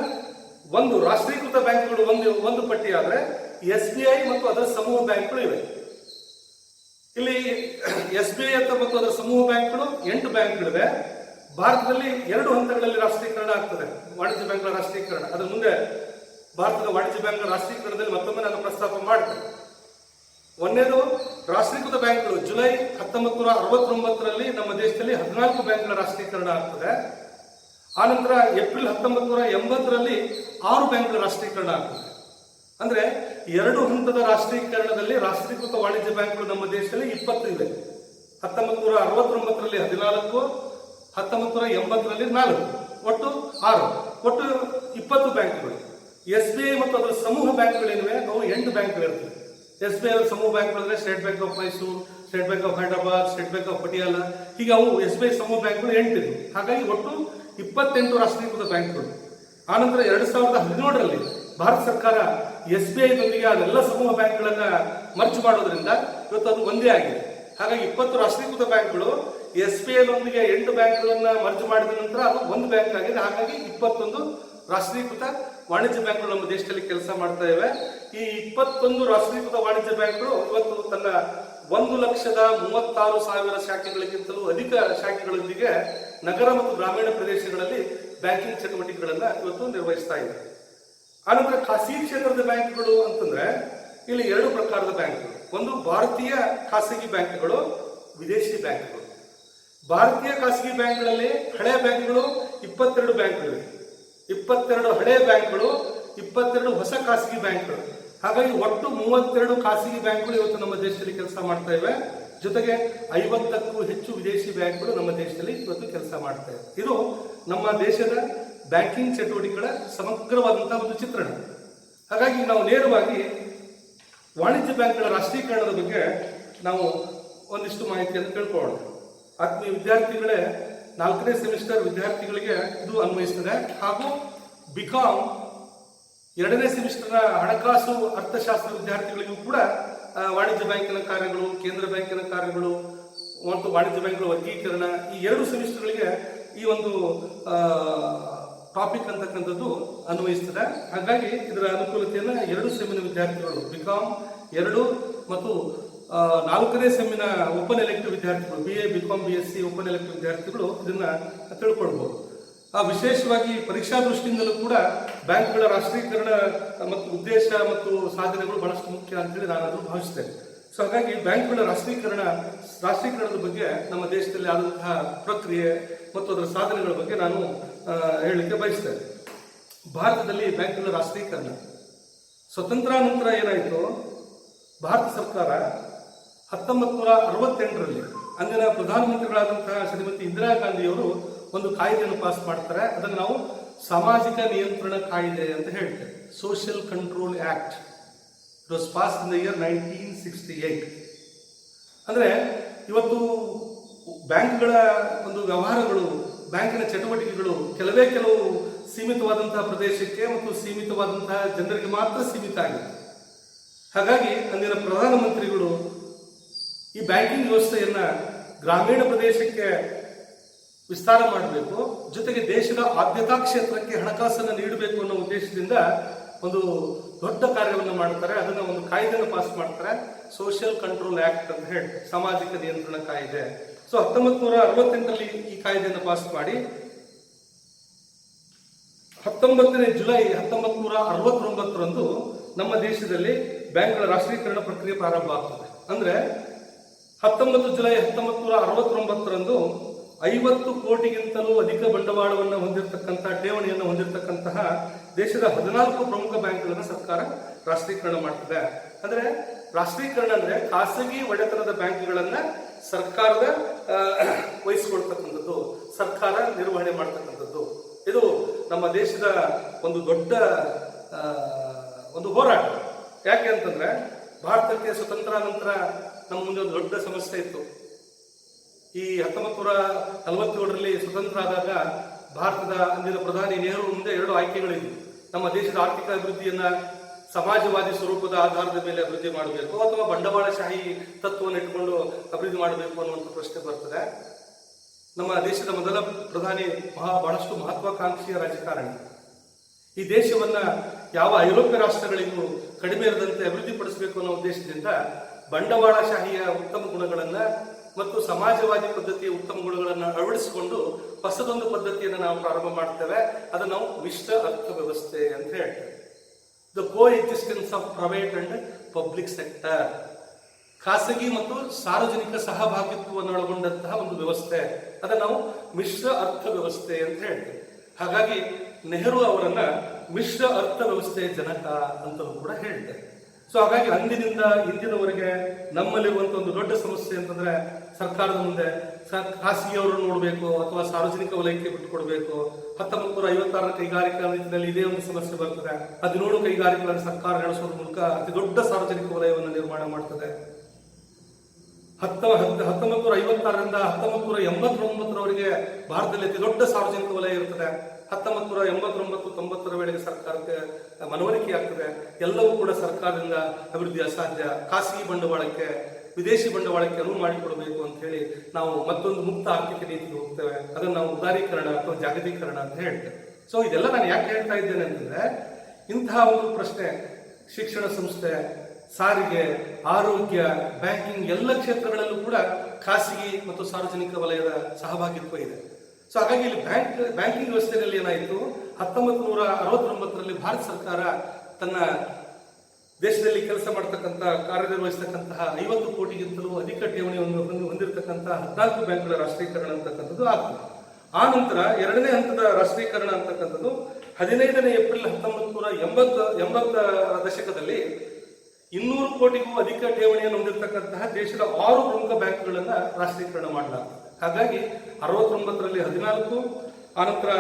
ಒಂದು ರಾಷ್ಟ್ರೀಕೃತ ಬ್ಯಾಂಕ್ಗಳು ಒಂದು ಪಟ್ಟಿ ಆದ್ರೆ SBI ಮತ್ತು ಅದರ ಸಮೂಹ ಬ್ಯಾಂಕ್ಗಳು ಇವೆ. ಇಲ್ಲಿ SBI ಮತ್ತು ಅದರ ಸಮೂಹ ಬ್ಯಾಂಕ್ಗಳು 8 ಬ್ಯಾಂಕ್ಗಳಿವೆ. ಭಾರತದಲ್ಲಿ 2 ಹಂತಗಳಲ್ಲಿ ರಾಷ್ಟ್ರೀಕರಣ ಆಗ್ತದೆ. ವಾಣಿಜ್ಯ ಬ್ಯಾಂಕ್ಗಳ ರಾಷ್ಟ್ರೀಕರಣ, ಅದರ ಮುಂದೆ ಭಾರತದ ವಾಣಿಜ್ಯ ಬ್ಯಾಂಕ್ಗಳ ರಾಷ್ಟ್ರೀಕರಣದಲ್ಲಿ ಮತ್ತೊಮ್ಮೆ ನಾನು ಪ್ರಸ್ತಾಪ ಮಾಡ್ತೇನೆ. ಒಂದನೇದು ರಾಷ್ಟ್ರೀಕೃತ ಬ್ಯಾಂಕ್ಗಳು. ಜುಲೈ 1969ರಲ್ಲಿ ನಮ್ಮ ದೇಶದಲ್ಲಿ 14 ಬ್ಯಾಂಕ್ಗಳ ರಾಷ್ಟ್ರೀಕರಣ ಆಗ್ತದೆ. ಆನಂತರ ಏಪ್ರಿಲ್ 1980ರಲ್ಲಿ 6 ಬ್ಯಾಂಕ್ಗಳ ರಾಷ್ಟ್ರೀಕರಣ ಆಗ್ತದೆ. ಅಂದ್ರೆ 2 ಹಂತದ ರಾಷ್ಟ್ರೀಕರಣದಲ್ಲಿ ರಾಷ್ಟ್ರೀಕೃತ ವಾಣಿಜ್ಯ ಬ್ಯಾಂಕ್ಗಳು ನಮ್ಮ ದೇಶದಲ್ಲಿ 20 ಇವೆ. 1969ರಲ್ಲಿ 14, 1980ರಲ್ಲಿ 4, ಒಟ್ಟು 6, ಒಟ್ಟು 20 ಬ್ಯಾಂಕ್ಗಳು. SBI ಮತ್ತು ಅದರ ಸಮೂಹ ಬ್ಯಾಂಕ್ಗಳೇನಿವೆ ಅವು 8 ಬ್ಯಾಂಕ್ಗಳಿರ್ತವೆ. SBI ಅವರ ಸಮೂಹ ಬ್ಯಾಂಕ್ಗಳು state bank of Mysuru, state bank of Hyderabad, state bank of Patiala, ಹೀಗೆ ಅವು SBI ಸಮೂಹ ಬ್ಯಾಂಕ್ಗಳು 8 ಇದ್ವು. ಹಾಗಾಗಿ ಒಟ್ಟು 28 ರಾಷ್ಟ್ರೀಕೃತ ಬ್ಯಾಂಕ್ಗಳು. ಆನಂತರ 2017ರಲ್ಲಿ ಭಾರತ ಸರ್ಕಾರ SBIದೊಂದಿಗೆ ಅದೆಲ್ಲ ಸಮೂಹ ಬ್ಯಾಂಕ್ಗಳನ್ನ ಮರ್ಜ್ ಮಾಡೋದ್ರಿಂದ ಇವತ್ತು ಅದು ಒಂದೇ ಆಗಿದೆ. ಹಾಗಾಗಿ 20 ರಾಷ್ಟ್ರೀಕೃತ ಬ್ಯಾಂಕ್ಗಳು SBIದೊಂದಿಗೆ 8 ಬ್ಯಾಂಕ್ಗಳನ್ನ ಮರ್ಜ್ ಮಾಡಿದ ನಂತರ ಅದು ಒಂದು ಬ್ಯಾಂಕ್ ಆಗಿದೆ. ಹಾಗಾಗಿ 21 ರಾಷ್ಟ್ರೀಕೃತ ವಾಣಿಜ್ಯ ಬ್ಯಾಂಕ್ಗಳು ನಮ್ಮ ದೇಶದಲ್ಲಿ ಕೆಲಸ ಮಾಡ್ತಾ ಇವೆ. ಈ 21 ರಾಷ್ಟ್ರೀಕೃತ ವಾಣಿಜ್ಯ ಬ್ಯಾಂಕ್ಗಳು ಇವತ್ತು ತನ್ನ 1,36,000 ಶಾಖೆಗಳಿಗಿಂತಲೂ ಅಧಿಕ ಶಾಖೆಗಳೊಂದಿಗೆ ನಗರ ಮತ್ತು ಗ್ರಾಮೀಣ ಪ್ರದೇಶಗಳಲ್ಲಿ ಬ್ಯಾಂಕಿಂಗ್ ಚಟುವಟಿಕೆಗಳನ್ನ ಇವತ್ತು ನಿರ್ವಹಿಸ್ತಾ ಇದೆ. ಆನಂತರ ಖಾಸಗಿ ಕ್ಷೇತ್ರದ ಬ್ಯಾಂಕ್ಗಳು ಅಂತಂದ್ರೆ ಇಲ್ಲಿ 2 ಪ್ರಕಾರದ ಬ್ಯಾಂಕ್ಗಳು. ಒಂದು ಭಾರತೀಯ ಖಾಸಗಿ ಬ್ಯಾಂಕ್ಗಳು, ವಿದೇಶಿ ಬ್ಯಾಂಕ್ಗಳು. ಭಾರತೀಯ ಖಾಸಗಿ ಬ್ಯಾಂಕ್ಗಳಲ್ಲಿ ಹಳೆಯ ಬ್ಯಾಂಕ್ಗಳು 22 ಬ್ಯಾಂಕ್ಗಳಿವೆ. 22 ಹಳೆಯ ಬ್ಯಾಂಕ್ಗಳು, 22 ಹೊಸ ಖಾಸಗಿ ಬ್ಯಾಂಕ್ಗಳು. ಹಾಗಾಗಿ ಒಟ್ಟು 32 ಖಾಸಗಿ ಬ್ಯಾಂಕ್ಗಳು ಇವತ್ತು ನಮ್ಮ ದೇಶದಲ್ಲಿ ಕೆಲಸ ಮಾಡ್ತಾ ಇವೆ. ಜೊತೆಗೆ 50ಕ್ಕೂ ಹೆಚ್ಚು ವಿದೇಶಿ ಬ್ಯಾಂಕ್ಗಳು ನಮ್ಮ ದೇಶದಲ್ಲಿ ಇವತ್ತು ಕೆಲಸ ಮಾಡ್ತಾ ಇವೆ. ಇದು ನಮ್ಮ ದೇಶದ ಬ್ಯಾಂಕಿಂಗ್ ಚಟುವಟಿಕೆಗಳ ಸಮಗ್ರವಾದಂತಹ ಒಂದು ಚಿತ್ರಣ. ಹಾಗಾಗಿ ನಾವು ನೇರವಾಗಿ ವಾಣಿಜ್ಯ ಬ್ಯಾಂಕ್ಗಳ ರಾಷ್ಟ್ರೀಕರಣದ ಬಗ್ಗೆ ನಾವು ಒಂದಿಷ್ಟು ಮಾಹಿತಿಯನ್ನು ತಿಳ್ಕೊಳ್ಳೋಣ. ಆತ್ಮೀಯ ವಿದ್ಯಾರ್ಥಿಗಳೇ, 4ನೇ ಸೆಮಿಸ್ಟರ್ ವಿದ್ಯಾರ್ಥಿಗಳಿಗೆ ಇದು ಅನ್ವಯಿಸ್ತದೆ. ಹಾಗೂ ಬಿಕಾಂ 2ನೇ ಸೆಮಿಸ್ಟರ್ನ ಹಣಕಾಸು ಅರ್ಥಶಾಸ್ತ್ರ ವಿದ್ಯಾರ್ಥಿಗಳಿಗೂ ಕೂಡ ವಾಣಿಜ್ಯ ಬ್ಯಾಂಕಿನ ಕಾರ್ಯಗಳು, ಕೇಂದ್ರ ಬ್ಯಾಂಕಿನ ಕಾರ್ಯಗಳು ಮತ್ತು ವಾಣಿಜ್ಯ ಬ್ಯಾಂಕ್ಗಳ ವರ್ಗೀಕರಣ, ಈ 2 ಸೆಮಿಸ್ಟರ್ಗಳಿಗೆ ಈ ಒಂದು ಟಾಪಿಕ್ ಅಂತಕ್ಕಂಥದ್ದು ಅನ್ವಯಿಸ್ತದೆ. ಹಾಗಾಗಿ ಇದರ ಅನುಕೂಲತೆಯನ್ನು 2 ಸೆಮಿನ ವಿದ್ಯಾರ್ಥಿಗಳು, ಬಿಕಾಂ 2 ಮತ್ತು 4ನೇ ಸೆಮಿನ ಓಪನ್ ಎಲೆಕ್ಟಿವ್ ವಿದ್ಯಾರ್ಥಿಗಳು, BA, BCom, BSc open elective ವಿದ್ಯಾರ್ಥಿಗಳು ಇದನ್ನ ತಿಳ್ಕೊಳ್ಬಹುದು. ವಿಶೇಷವಾಗಿ ಪರೀಕ್ಷಾ ದೃಷ್ಟಿಯಿಂದಲೂ ಕೂಡ ಬ್ಯಾಂಕ್ಗಳ ರಾಷ್ಟ್ರೀಕರಣ ಮತ್ತು ಉದ್ದೇಶ ಮತ್ತು ಸಾಧನೆಗಳು ಬಹಳಷ್ಟು ಮುಖ್ಯ ಅಂತೇಳಿ ನಾನು ಅದನ್ನು ಭಾವಿಸ್ತೇನೆ. ಸೊ ಹಾಗಾಗಿ ಬ್ಯಾಂಕ್ಗಳ ರಾಷ್ಟ್ರೀಕರಣದ ಬಗ್ಗೆ ನಮ್ಮ ದೇಶದಲ್ಲಿ ಆದಂತಹ ಪ್ರಕ್ರಿಯೆ ಮತ್ತು ಅದರ ಸಾಧನೆಗಳ ಬಗ್ಗೆ ನಾನು ಹೇಳಲಿಕ್ಕೆ ಬಯಸ್ತೇನೆ. ಭಾರತದಲ್ಲಿ ಬ್ಯಾಂಕ್ಗಳ ರಾಷ್ಟ್ರೀಕರಣ ಸ್ವತಂತ್ರಾನಂತರ ಏನಾಯಿತು, ಭಾರತ ಸರ್ಕಾರ 1968ರಲ್ಲಿ ಅಂದಿನ ಪ್ರಧಾನಮಂತ್ರಿಗಳಾದಂತಹ ಶ್ರೀಮತಿ ಇಂದಿರಾ ಗಾಂಧಿಯವರು ಒಂದು ಕಾಯ್ದೆಯನ್ನು ಪಾಸ್ ಮಾಡ್ತಾರೆ. ಅದನ್ನು ನಾವು ಸಾಮಾಜಿಕ ನಿಯಂತ್ರಣ ಕಾಯ್ದೆ ಅಂತ ಹೇಳ್ತೇವೆ. Social control act. It was pass in the year 1968. ಅಂದ್ರೆ ಇವತ್ತು ಬ್ಯಾಂಕ್ಗಳ ಒಂದು ವ್ಯವಹಾರಗಳು, ಬ್ಯಾಂಕಿನ ಚಟುವಟಿಕೆಗಳು ಕೆಲವು ಸೀಮಿತವಾದಂತಹ ಪ್ರದೇಶಕ್ಕೆ ಮತ್ತು ಸೀಮಿತವಾದಂತಹ ಜನರಿಗೆ ಮಾತ್ರ ಸೀಮಿತ ಆಗಿದೆ. ಹಾಗಾಗಿ ಅಂದಿನ ಪ್ರಧಾನಮಂತ್ರಿಗಳು ಈ ಬ್ಯಾಂಕಿಂಗ್ ವ್ಯವಸ್ಥೆಯನ್ನ ಗ್ರಾಮೀಣ ಪ್ರದೇಶಕ್ಕೆ ವಿಸ್ತಾರ ಮಾಡಬೇಕು, ಜೊತೆಗೆ ದೇಶದ ಆದ್ಯತಾ ಕ್ಷೇತ್ರಕ್ಕೆ ಹಣಕಾಸನ್ನು ನೀಡಬೇಕು ಅನ್ನೋ ಉದ್ದೇಶದಿಂದ ಒಂದು ದೊಡ್ಡ ಕಾರ್ಯವನ್ನು ಮಾಡ್ತಾರೆ. ಅದನ್ನ ಒಂದು ಕಾಯ್ದೆಯನ್ನು ಪಾಸ್ ಮಾಡ್ತಾರೆ, ಸೋಷಿಯಲ್ ಕಂಟ್ರೋಲ್ ಆಕ್ಟ್ ಅಂತ ಹೇಳಿ, ಸಾಮಾಜಿಕ ನಿಯಂತ್ರಣ ಕಾಯ್ದೆ. ಸೊ 1968ರಲ್ಲಿ ಈ ಕಾಯ್ದೆಯನ್ನು ಪಾಸ್ ಮಾಡಿ 19ನೇ ಜುಲೈ 1969ರಂದು ನಮ್ಮ ದೇಶದಲ್ಲಿ ಬ್ಯಾಂಕ್ಗಳ ರಾಷ್ಟ್ರೀಕರಣ ಪ್ರಕ್ರಿಯೆ ಪ್ರಾರಂಭ ಆಗ್ತದೆ. ಅಂದ್ರೆ 19 ಜುಲೈ 1969ರಂದು 50 ಕೋಟಿಗಿಂತಲೂ ಅಧಿಕ ಬಂಡವಾಳವನ್ನು ಹೊಂದಿರತಕ್ಕಂತಹ ಠೇವಣಿಯನ್ನು ಹೊಂದಿರತಕ್ಕಂತಹ ದೇಶದ 14 ಪ್ರಮುಖ ಬ್ಯಾಂಕ್ಗಳನ್ನು ಸರ್ಕಾರ ರಾಷ್ಟ್ರೀಕರಣ ಮಾಡ್ತದೆ. ಅಂದ್ರೆ ರಾಷ್ಟ್ರೀಕರಣ ಅಂದ್ರೆ ಖಾಸಗಿ ಒಡೆತನದ ಬ್ಯಾಂಕ್ಗಳನ್ನ ಸರ್ಕಾರದ ವಹಿಸಿಕೊಳ್ತಕ್ಕಂಥದ್ದು, ಸರ್ಕಾರ ನಿರ್ವಹಣೆ ಮಾಡ್ತಕ್ಕಂಥದ್ದು. ಇದು ನಮ್ಮ ದೇಶದ ಒಂದು ದೊಡ್ಡ ಒಂದು ಹೋರಾಟ. ಯಾಕೆ ಅಂತಂದ್ರೆ ಭಾರತಕ್ಕೆ ಸ್ವತಂತ್ರ ನಂತರ ನಮ್ಮ ಮುಂದೆ ಒಂದು ದೊಡ್ಡ ಸಮಸ್ಯೆ ಇತ್ತು. ಈ 1947ರಲ್ಲಿ ಸ್ವತಂತ್ರ ಆದಾಗ ಭಾರತದ ಅಂದಿನ ಪ್ರಧಾನಿ ನೆಹರು ಮುಂದೆ 2 ಆಯ್ಕೆಗಳಿದ್ವು. ನಮ್ಮ ದೇಶದ ಆರ್ಥಿಕ ಅಭಿವೃದ್ಧಿಯನ್ನ ಸಮಾಜವಾದಿ ಸ್ವರೂಪದ ಆಧಾರದ ಮೇಲೆ ಅಭಿವೃದ್ಧಿ ಮಾಡಬೇಕು ಅಥವಾ ಬಂಡವಾಳಶಾಹಿ ತತ್ವವನ್ನು ಇಟ್ಟುಕೊಂಡು ಅಭಿವೃದ್ಧಿ ಮಾಡಬೇಕು ಅನ್ನುವಂಥ ಪ್ರಶ್ನೆ ಬರ್ತದೆ. ನಮ್ಮ ದೇಶದ ಮೊದಲ ಪ್ರಧಾನಿ ಬಹಳಷ್ಟು ಮಹತ್ವಾಕಾಂಕ್ಷಿಯ ರಾಜಕಾರಣಿ. ಈ ದೇಶವನ್ನ ಯಾವ ಐರೋಪ್ಯ ರಾಷ್ಟ್ರಗಳಿಗೂ ಕಡಿಮೆ ಇರದಂತೆ ಅಭಿವೃದ್ಧಿಪಡಿಸಬೇಕು ಅನ್ನೋ ಉದ್ದೇಶದಿಂದ ಬಂಡವಾಳಶಾಹಿಯ ಉತ್ತಮ ಗುಣಗಳನ್ನ ಮತ್ತು ಸಮಾಜವಾದಿ ಪದ್ಧತಿಯ ಉತ್ತಮ ಗುಣಗಳನ್ನು ಅಳವಡಿಸಿಕೊಂಡು ಹೊಸದೊಂದು ಪದ್ಧತಿಯನ್ನು ನಾವು ಪ್ರಾರಂಭ ಮಾಡ್ತೇವೆ. ಅದನ್ನು ನಾವು ಮಿಶ್ರ ಅರ್ಥವ್ಯವಸ್ಥೆ ಅಂತ ಹೇಳ್ತೇವೆ. The coexistence of private and public sector, ಖಾಸಗಿ ಮತ್ತು ಸಾರ್ವಜನಿಕ ಸಹಭಾಗಿತ್ವವನ್ನು ಒಳಗೊಂಡಂತಹ ಒಂದು ವ್ಯವಸ್ಥೆ, ಅದನ್ನು ನಾವು ಮಿಶ್ರ ಅರ್ಥವ್ಯವಸ್ಥೆ ಅಂತ ಹೇಳ್ತೇವೆ. ಹಾಗಾಗಿ ನೆಹರು ಅವರನ್ನ ಮಿಶ್ರ ಅರ್ಥವ್ಯವಸ್ಥೆಯ ಜನಕ ಅಂತಲೂ ಕೂಡ ಹೇಳ್ತೇವೆ. ಸೊ ಹಾಗಾಗಿ ಅಂದಿನಿಂದ ಇಂದಿನವರೆಗೆ ನಮ್ಮಲ್ಲಿರುವಂತ ಒಂದು ದೊಡ್ಡ ಸಮಸ್ಯೆ ಅಂತಂದ್ರೆ ಸರ್ಕಾರದ ಮುಂದೆ ಖಾಸಗಿಯವರು ನೋಡಬೇಕು ಅಥವಾ ಸಾರ್ವಜನಿಕ ವಲಯಕ್ಕೆ ಬಿಟ್ಟುಕೊಡ್ಬೇಕು. 1956ರ ಕೈಗಾರಿಕಾ ನೀತಿನಲ್ಲಿ ಇದೇ ಒಂದು ಸಮಸ್ಯೆ ಬರ್ತದೆ. 17 ಕೈಗಾರಿಕೆಗಳನ್ನು ಸರ್ಕಾರ ನಡೆಸೋದ್ರ ಮೂಲಕ ಅತಿ ದೊಡ್ಡ ಸಾರ್ವಜನಿಕ ವಲಯವನ್ನು ನಿರ್ಮಾಣ ಮಾಡ್ತದೆ. 1956ರಿಂದ 1989ರವರೆಗೆ ಭಾರತದಲ್ಲಿ ಅತಿ ದೊಡ್ಡ ಸಾರ್ವಜನಿಕ ವಲಯ ಇರ್ತದೆ. 1989-90ರ ವೇಳೆಗೆ ಸರ್ಕಾರಕ್ಕೆ ಮನವರಿಕೆ ಆಗ್ತದೆ, ಎಲ್ಲವೂ ಕೂಡ ಸರ್ಕಾರದಿಂದ ಅಭಿವೃದ್ಧಿ ಅಸಾಧ್ಯ, ಖಾಸಗಿ ಬಂಡವಾಳಕ್ಕೆ ವಿದೇಶಿ ಬಂಡವಾಳಕ್ಕೆ ಅನುವು ಮಾಡಿಕೊಡಬೇಕು ಅಂತ ಹೇಳಿ ನಾವು ಮತ್ತೊಂದು ಮುಕ್ತ ಆರ್ಥಿಕ ನೀತಿಗೆ ಹೋಗ್ತೇವೆ. ಅದನ್ನು ನಾವು ಉದಾರೀಕರಣ ಅಥವಾ ಜಾಗತೀಕರಣ ಅಂತ ಹೇಳ್ತೇವೆ. ಸೊ ಇದೆಲ್ಲ ನಾನು ಯಾಕೆ ಹೇಳ್ತಾ ಇದ್ದೇನೆ ಅಂತಂದ್ರೆ, ಇಂತಹ ಒಂದು ಪ್ರಶ್ನೆ ಶಿಕ್ಷಣ ಸಂಸ್ಥೆ, ಸಾರಿಗೆ, ಆರೋಗ್ಯ, ಬ್ಯಾಂಕಿಂಗ್ ಎಲ್ಲ ಕ್ಷೇತ್ರಗಳಲ್ಲೂ ಕೂಡ ಖಾಸಗಿ ಮತ್ತು ಸಾರ್ವಜನಿಕ ವಲಯದ ಸಹಭಾಗಿತ್ವ ಇದೆ. ಸೊ ಹಾಗಾಗಿ ಇಲ್ಲಿ ಬ್ಯಾಂಕಿಂಗ್ ವ್ಯವಸ್ಥೆಯಲ್ಲಿ ಏನಾಯಿತು, 1969ರಲ್ಲಿ ಭಾರತ ಸರ್ಕಾರ ತನ್ನ ದೇಶದಲ್ಲಿ ಕೆಲಸ ಮಾಡತಕ್ಕಂಥ ಕಾರ್ಯನಿರ್ವಹಿಸತಕ್ಕಂತಹ 50 ಕೋಟಿಗಿಂತಲೂ ಅಧಿಕ ಠೇವಣಿಯನ್ನು ಹೊಂದಿರತಕ್ಕಂತಹ 14 ಬ್ಯಾಂಕ್ಗಳ ರಾಷ್ಟ್ರೀಕರಣ ಅಂತಕ್ಕಂಥದ್ದು ಆಗ್ತದೆ. ಆ ನಂತರ 2ನೇ ಹಂತದ ರಾಷ್ಟ್ರೀಕರಣ ಅಂತಕ್ಕಂಥದ್ದು 15ನೇ ಏಪ್ರಿಲ್ 1980ರ ದಶಕದಲ್ಲಿ 200 ಕೋಟಿಗೂ ಅಧಿಕ ಠೇವಣಿಯನ್ನು ಹೊಂದಿರತಕ್ಕಂತಹ ದೇಶದ 6 ಪ್ರಮುಖ ಬ್ಯಾಂಕ್ಗಳನ್ನ ರಾಷ್ಟ್ರೀಕರಣ ಮಾಡಲಾಗ್ತದೆ. ಹಾಗಾಗಿ 69ರಲ್ಲಿ 14, ಆನಂತರ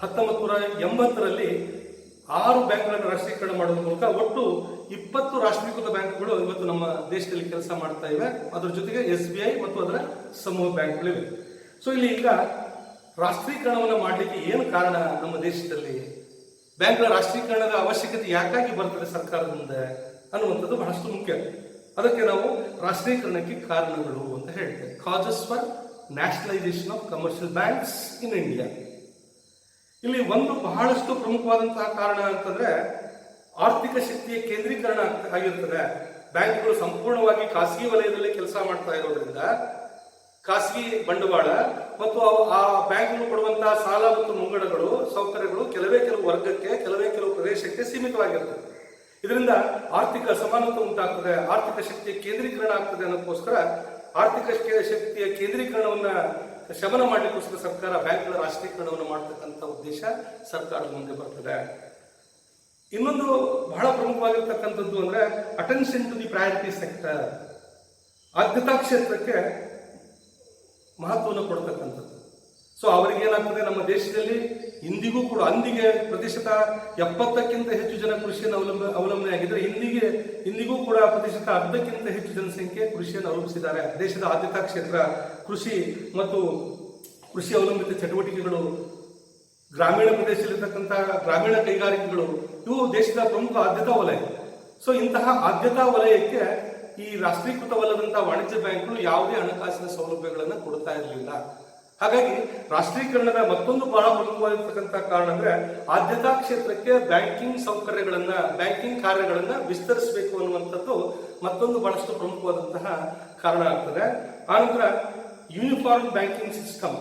1980ರಲ್ಲಿ 6 ಬ್ಯಾಂಕ್ಗಳನ್ನು ರಾಷ್ಟ್ರೀಕರಣ ಮಾಡೋದ್ರ ಮೂಲಕ ಒಟ್ಟು 20 ರಾಷ್ಟ್ರೀಕೃತ ಬ್ಯಾಂಕ್ಗಳು ಇವತ್ತು ನಮ್ಮ ದೇಶದಲ್ಲಿ ಕೆಲಸ ಮಾಡ್ತಾ ಇವೆ. ಅದರ ಜೊತೆಗೆ SBI ಮತ್ತು ಅದರ ಸಮೂಹ ಬ್ಯಾಂಕ್ಗಳಿವೆ. ಸೊ ಇಲ್ಲಿ ಈಗ ರಾಷ್ಟ್ರೀಕರಣವನ್ನು ಮಾಡಲಿಕ್ಕೆ ಏನು ಕಾರಣ, ನಮ್ಮ ದೇಶದಲ್ಲಿ ಬ್ಯಾಂಕ್ಗಳ ರಾಷ್ಟ್ರೀಕರಣದ ಅವಶ್ಯಕತೆ ಯಾಕಾಗಿ ಬರ್ತದೆ ಸರ್ಕಾರದ ಮುಂದೆ ಅನ್ನುವಂಥದ್ದು ಬಹಳಷ್ಟು ಮುಖ್ಯ. ಅದಕ್ಕೆ ನಾವು ರಾಷ್ಟ್ರೀಕರಣಕ್ಕೆ ಕಾರಣಗಳು ಅಂತ ಹೇಳ್ತೇವೆ. Causes for nationalisation of commercial banks in India. ಇಲ್ಲಿ ಒಂದು ಬಹಳಷ್ಟು ಪ್ರಮುಖವಾದಂತಹ ಕಾರಣ ಅಂತಂದ್ರೆ ಆರ್ಥಿಕ ಶಕ್ತಿಯ ಕೇಂದ್ರೀಕರಣ ಆಗಿರ್ತದೆ. ಬ್ಯಾಂಕ್ಗಳು ಸಂಪೂರ್ಣವಾಗಿ ಖಾಸಗಿ ವಲಯದಲ್ಲಿ ಕೆಲಸ ಮಾಡ್ತಾ ಇರೋದ್ರಿಂದ ಖಾಸಗಿ ಬಂಡವಾಳ ಮತ್ತು ಆ ಬ್ಯಾಂಕ್ಗಳು ಕೊಡುವಂತಹ ಸಾಲ ಮತ್ತು ಮುಂಗಡಗಳು, ಸೌಕರ್ಯಗಳು ಕೆಲವು ವರ್ಗಕ್ಕೆ, ಕೆಲವು ಪ್ರದೇಶಕ್ಕೆ ಸೀಮಿತವಾಗಿರ್ತದೆ. ಇದರಿಂದ ಆರ್ಥಿಕ ಅಸಮಾನತೆ ಉಂಟಾಗ್ತದೆ, ಆರ್ಥಿಕ ಶಕ್ತಿಯ ಕೇಂದ್ರೀಕರಣ ಆಗ್ತದೆ ಅನ್ನೋದಕ್ಕೋಸ್ಕರ ಆರ್ಥಿಕ ಶಕ್ತಿಯ ಕೇಂದ್ರೀಕರಣವನ್ನ ಶಮನ ಮಾಡಲಿಕ್ಕೋಸ್ಕರ ಸರ್ಕಾರ ಬ್ಯಾಂಕ್ಗಳ ರಾಷ್ಟ್ರೀಕರಣವನ್ನು ಮಾಡತಕ್ಕಂಥ ಉದ್ದೇಶ ಸರ್ಕಾರದ ಮುಂದೆ ಬರ್ತದೆ. ಇನ್ನೊಂದು ಬಹಳ ಪ್ರಮುಖವಾಗಿರ್ತಕ್ಕಂಥದ್ದು ಅಂದ್ರೆ attention to the priority sector, ಆದ್ಯತಾ ಕ್ಷೇತ್ರಕ್ಕೆ ಮಹತ್ವವನ್ನು ಕೊಡ್ತಕ್ಕಂಥದ್ದು. ಸೊ ಅವರಿಗೆ ಏನಾಗ್ತದೆ, ನಮ್ಮ ದೇಶದಲ್ಲಿ ಇಂದಿಗೂ ಕೂಡ ಅಂದಿಗೆ ಪ್ರತಿಶತ 70ಕ್ಕಿಂತ ಹೆಚ್ಚು ಜನ ಕೃಷಿಯನ್ನು ಅವಲಂಬನೆ ಆಗಿದ್ರೆ ಇಂದಿಗೂ ಕೂಡ ಪ್ರತಿಶತ 10ಕ್ಕಿಂತ ಹೆಚ್ಚು ಜನಸಂಖ್ಯೆ ಕೃಷಿಯನ್ನು ಅವಲಂಬಿಸಿದ್ದಾರೆ. ದೇಶದ ಆದ್ಯತಾ ಕ್ಷೇತ್ರ ಕೃಷಿ ಮತ್ತು ಕೃಷಿ ಅವಲಂಬಿತ ಚಟುವಟಿಕೆಗಳು ಗ್ರಾಮೀಣ ಪ್ರದೇಶದಲ್ಲಿರ್ತಕ್ಕಂಥ ಗ್ರಾಮೀಣ ಕೈಗಾರಿಕೆಗಳು ಇವು ದೇಶದ ಪ್ರಮುಖ ಆದ್ಯತಾ ವಲಯ. ಸೊ ಇಂತಹ ಆದ್ಯತಾ ವಲಯಕ್ಕೆ ಈ ರಾಷ್ಟ್ರೀಕೃತವಲ್ಲದಂತಹ ವಾಣಿಜ್ಯ ಬ್ಯಾಂಕ್ಗಳು ಯಾವುದೇ ಹಣಕಾಸಿನ ಸೌಲಭ್ಯಗಳನ್ನು ಕೊಡ್ತಾ ಇರಲಿಲ್ಲ. ಹಾಗಾಗಿ ರಾಷ್ಟ್ರೀಕರಣದ ಮತ್ತೊಂದು ಬಹಳ ಪ್ರಮುಖವಾಗಿರ್ತಕ್ಕಂಥ ಕಾರಣ ಅಂದ್ರೆ ಆದ್ಯತಾ ಕ್ಷೇತ್ರಕ್ಕೆ ಬ್ಯಾಂಕಿಂಗ್ ಸೌಕರ್ಯಗಳನ್ನ, ಬ್ಯಾಂಕಿಂಗ್ ಕಾರ್ಯಗಳನ್ನ ವಿಸ್ತರಿಸಬೇಕು ಅನ್ನುವಂಥದ್ದು ಮತ್ತೊಂದು ಬಹಳಷ್ಟು ಪ್ರಮುಖವಾದಂತಹ ಕಾರಣ ಆಗ್ತದೆ. ಆನಂತರ ಯೂನಿಫಾರ್ಮ್ ಬ್ಯಾಂಕಿಂಗ್ ಸಿಸ್ಟಮ್,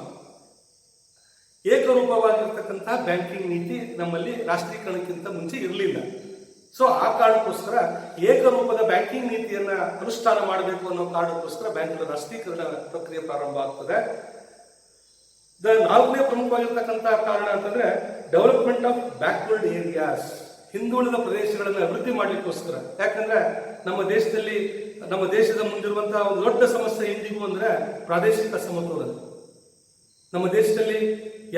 ಏಕರೂಪವಾಗಿರ್ತಕ್ಕಂತಹ ಬ್ಯಾಂಕಿಂಗ್ ನೀತಿ ನಮ್ಮಲ್ಲಿ ರಾಷ್ಟ್ರೀಕರಣಕ್ಕಿಂತ ಮುಂಚೆ ಇರಲಿಲ್ಲ. ಸೊ ಆ ಕಾರಣಕ್ಕೋಸ್ಕರ ಏಕರೂಪದ ಬ್ಯಾಂಕಿಂಗ್ ನೀತಿಯನ್ನ ಅನುಷ್ಠಾನ ಮಾಡಬೇಕು ಅನ್ನೋ ಕಾರಣಕ್ಕೋಸ್ಕರ ಬ್ಯಾಂಕ್ಗಳ ರಾಷ್ಟ್ರೀಕರಣ ಪ್ರಕ್ರಿಯೆ ಪ್ರಾರಂಭ ಆಗ್ತದೆ. ನಾಲ್ಕನೇ ಪ್ರಮುಖವಾಗಿರ್ತಕ್ಕಂತಹ ಕಾರಣ ಅಂತಂದ್ರೆ ಡೆವಲಪ್ಮೆಂಟ್ ಆಫ್ ಬ್ಯಾಕ್ವರ್ಡ್ ಏರಿಯಾಸ್, ಹಿಂದುಳಿದ ಪ್ರದೇಶಗಳನ್ನು ಅಭಿವೃದ್ಧಿ ಮಾಡ್ಲಿಕ್ಕೋಸ್ಕರ. ಯಾಕಂದ್ರೆ ನಮ್ಮ ದೇಶದ ಮುಂದಿರುವಂತಹ ಒಂದು ದೊಡ್ಡ ಸಮಸ್ಯೆ ಇಂದಿಗೂ ಅಂದ್ರೆ ಪ್ರಾದೇಶಿಕ ಸಮತೋಲನ. ನಮ್ಮ ದೇಶದಲ್ಲಿ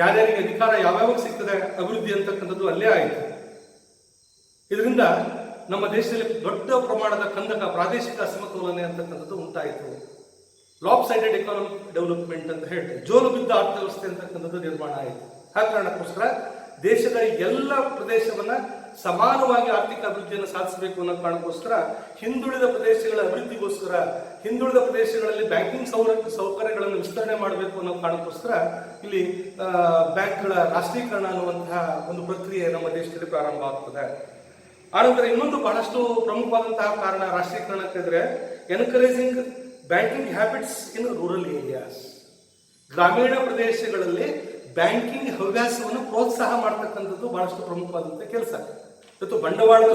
ಯಾರ್ಯಾರಿಗೆ ಅಧಿಕಾರ ಯಾವ್ಯಾವಾಗ ಸಿಗ್ತದೆ ಅಭಿವೃದ್ಧಿ ಅಂತಕ್ಕಂಥದ್ದು ಅಲ್ಲೇ ಆಯಿತು. ಇದರಿಂದ ನಮ್ಮ ದೇಶದಲ್ಲಿ ದೊಡ್ಡ ಪ್ರಮಾಣದ ಕಂದಕ, ಪ್ರಾದೇಶಿಕ ಅಸಮತೋಲನೆ ಅಂತಕ್ಕಂಥದ್ದು ಉಂಟಾಯಿತು. ಲಾಪ್ ಸೈಡೆಡ್ ಎಕಾನಮಿಕ್ ಡೆವಲಪ್ಮೆಂಟ್ ಅಂತ ಹೇಳ್ತಾರೆ, ಜೋಲು ಬಿದ್ದ ಅರ್ಥವ್ಯವಸ್ಥೆ ಅಂತಕ್ಕಂಥದ್ದು ನಿರ್ಮಾಣ ಆಯಿತು. ಆ ಕಾರಣಕ್ಕೋಸ್ಕರ ದೇಶದ ಎಲ್ಲ ಪ್ರದೇಶವನ್ನ ಸಮಾನವಾಗಿ ಆರ್ಥಿಕ ಅಭಿವೃದ್ಧಿಯನ್ನು ಸಾಧಿಸಬೇಕು ಅನ್ನೋ ಕಾರಣಕ್ಕೋಸ್ಕರ ಹಿಂದುಳಿದ ಪ್ರದೇಶಗಳ ಅಭಿವೃದ್ಧಿಗೋಸ್ಕರ, ಹಿಂದುಳಿದ ಪ್ರದೇಶಗಳಲ್ಲಿ ಬ್ಯಾಂಕಿಂಗ್ ಸೌಕರ್ಯಗಳನ್ನು ವಿಸ್ತರಣೆ ಮಾಡಬೇಕು ಅನ್ನೋ ಕಾರಣಕ್ಕೋಸ್ಕರ ಇಲ್ಲಿ ಬ್ಯಾಂಕ್ಗಳ ರಾಷ್ಟ್ರೀಕರಣ ಅನ್ನುವಂತಹ ಒಂದು ಪ್ರಕ್ರಿಯೆ ನಮ್ಮ ದೇಶದಲ್ಲಿ ಪ್ರಾರಂಭ ಆಗ್ತದೆ. ಆನಂತರ ಇನ್ನೊಂದು ಬಹಳಷ್ಟು ಪ್ರಮುಖವಾದಂತಹ ಕಾರಣ ರಾಷ್ಟ್ರೀಕರಣಕ್ಕೆ ಅಂದ್ರೆ encouraging banking habits in rural areas, ಗ್ರಾಮೀಣ ಪ್ರದೇಶಗಳಲ್ಲಿ ಬ್ಯಾಂಕಿಂಗ್ ಹವ್ಯಾಸವನ್ನು ಪ್ರೋತ್ಸಾಹ ಮಾಡತಕ್ಕಂಥದ್ದು ಬಹಳಷ್ಟು ಪ್ರಮುಖವಾದಂತಹ ಕೆಲಸ. ಇವತ್ತು ಬಂಡವಾಳದ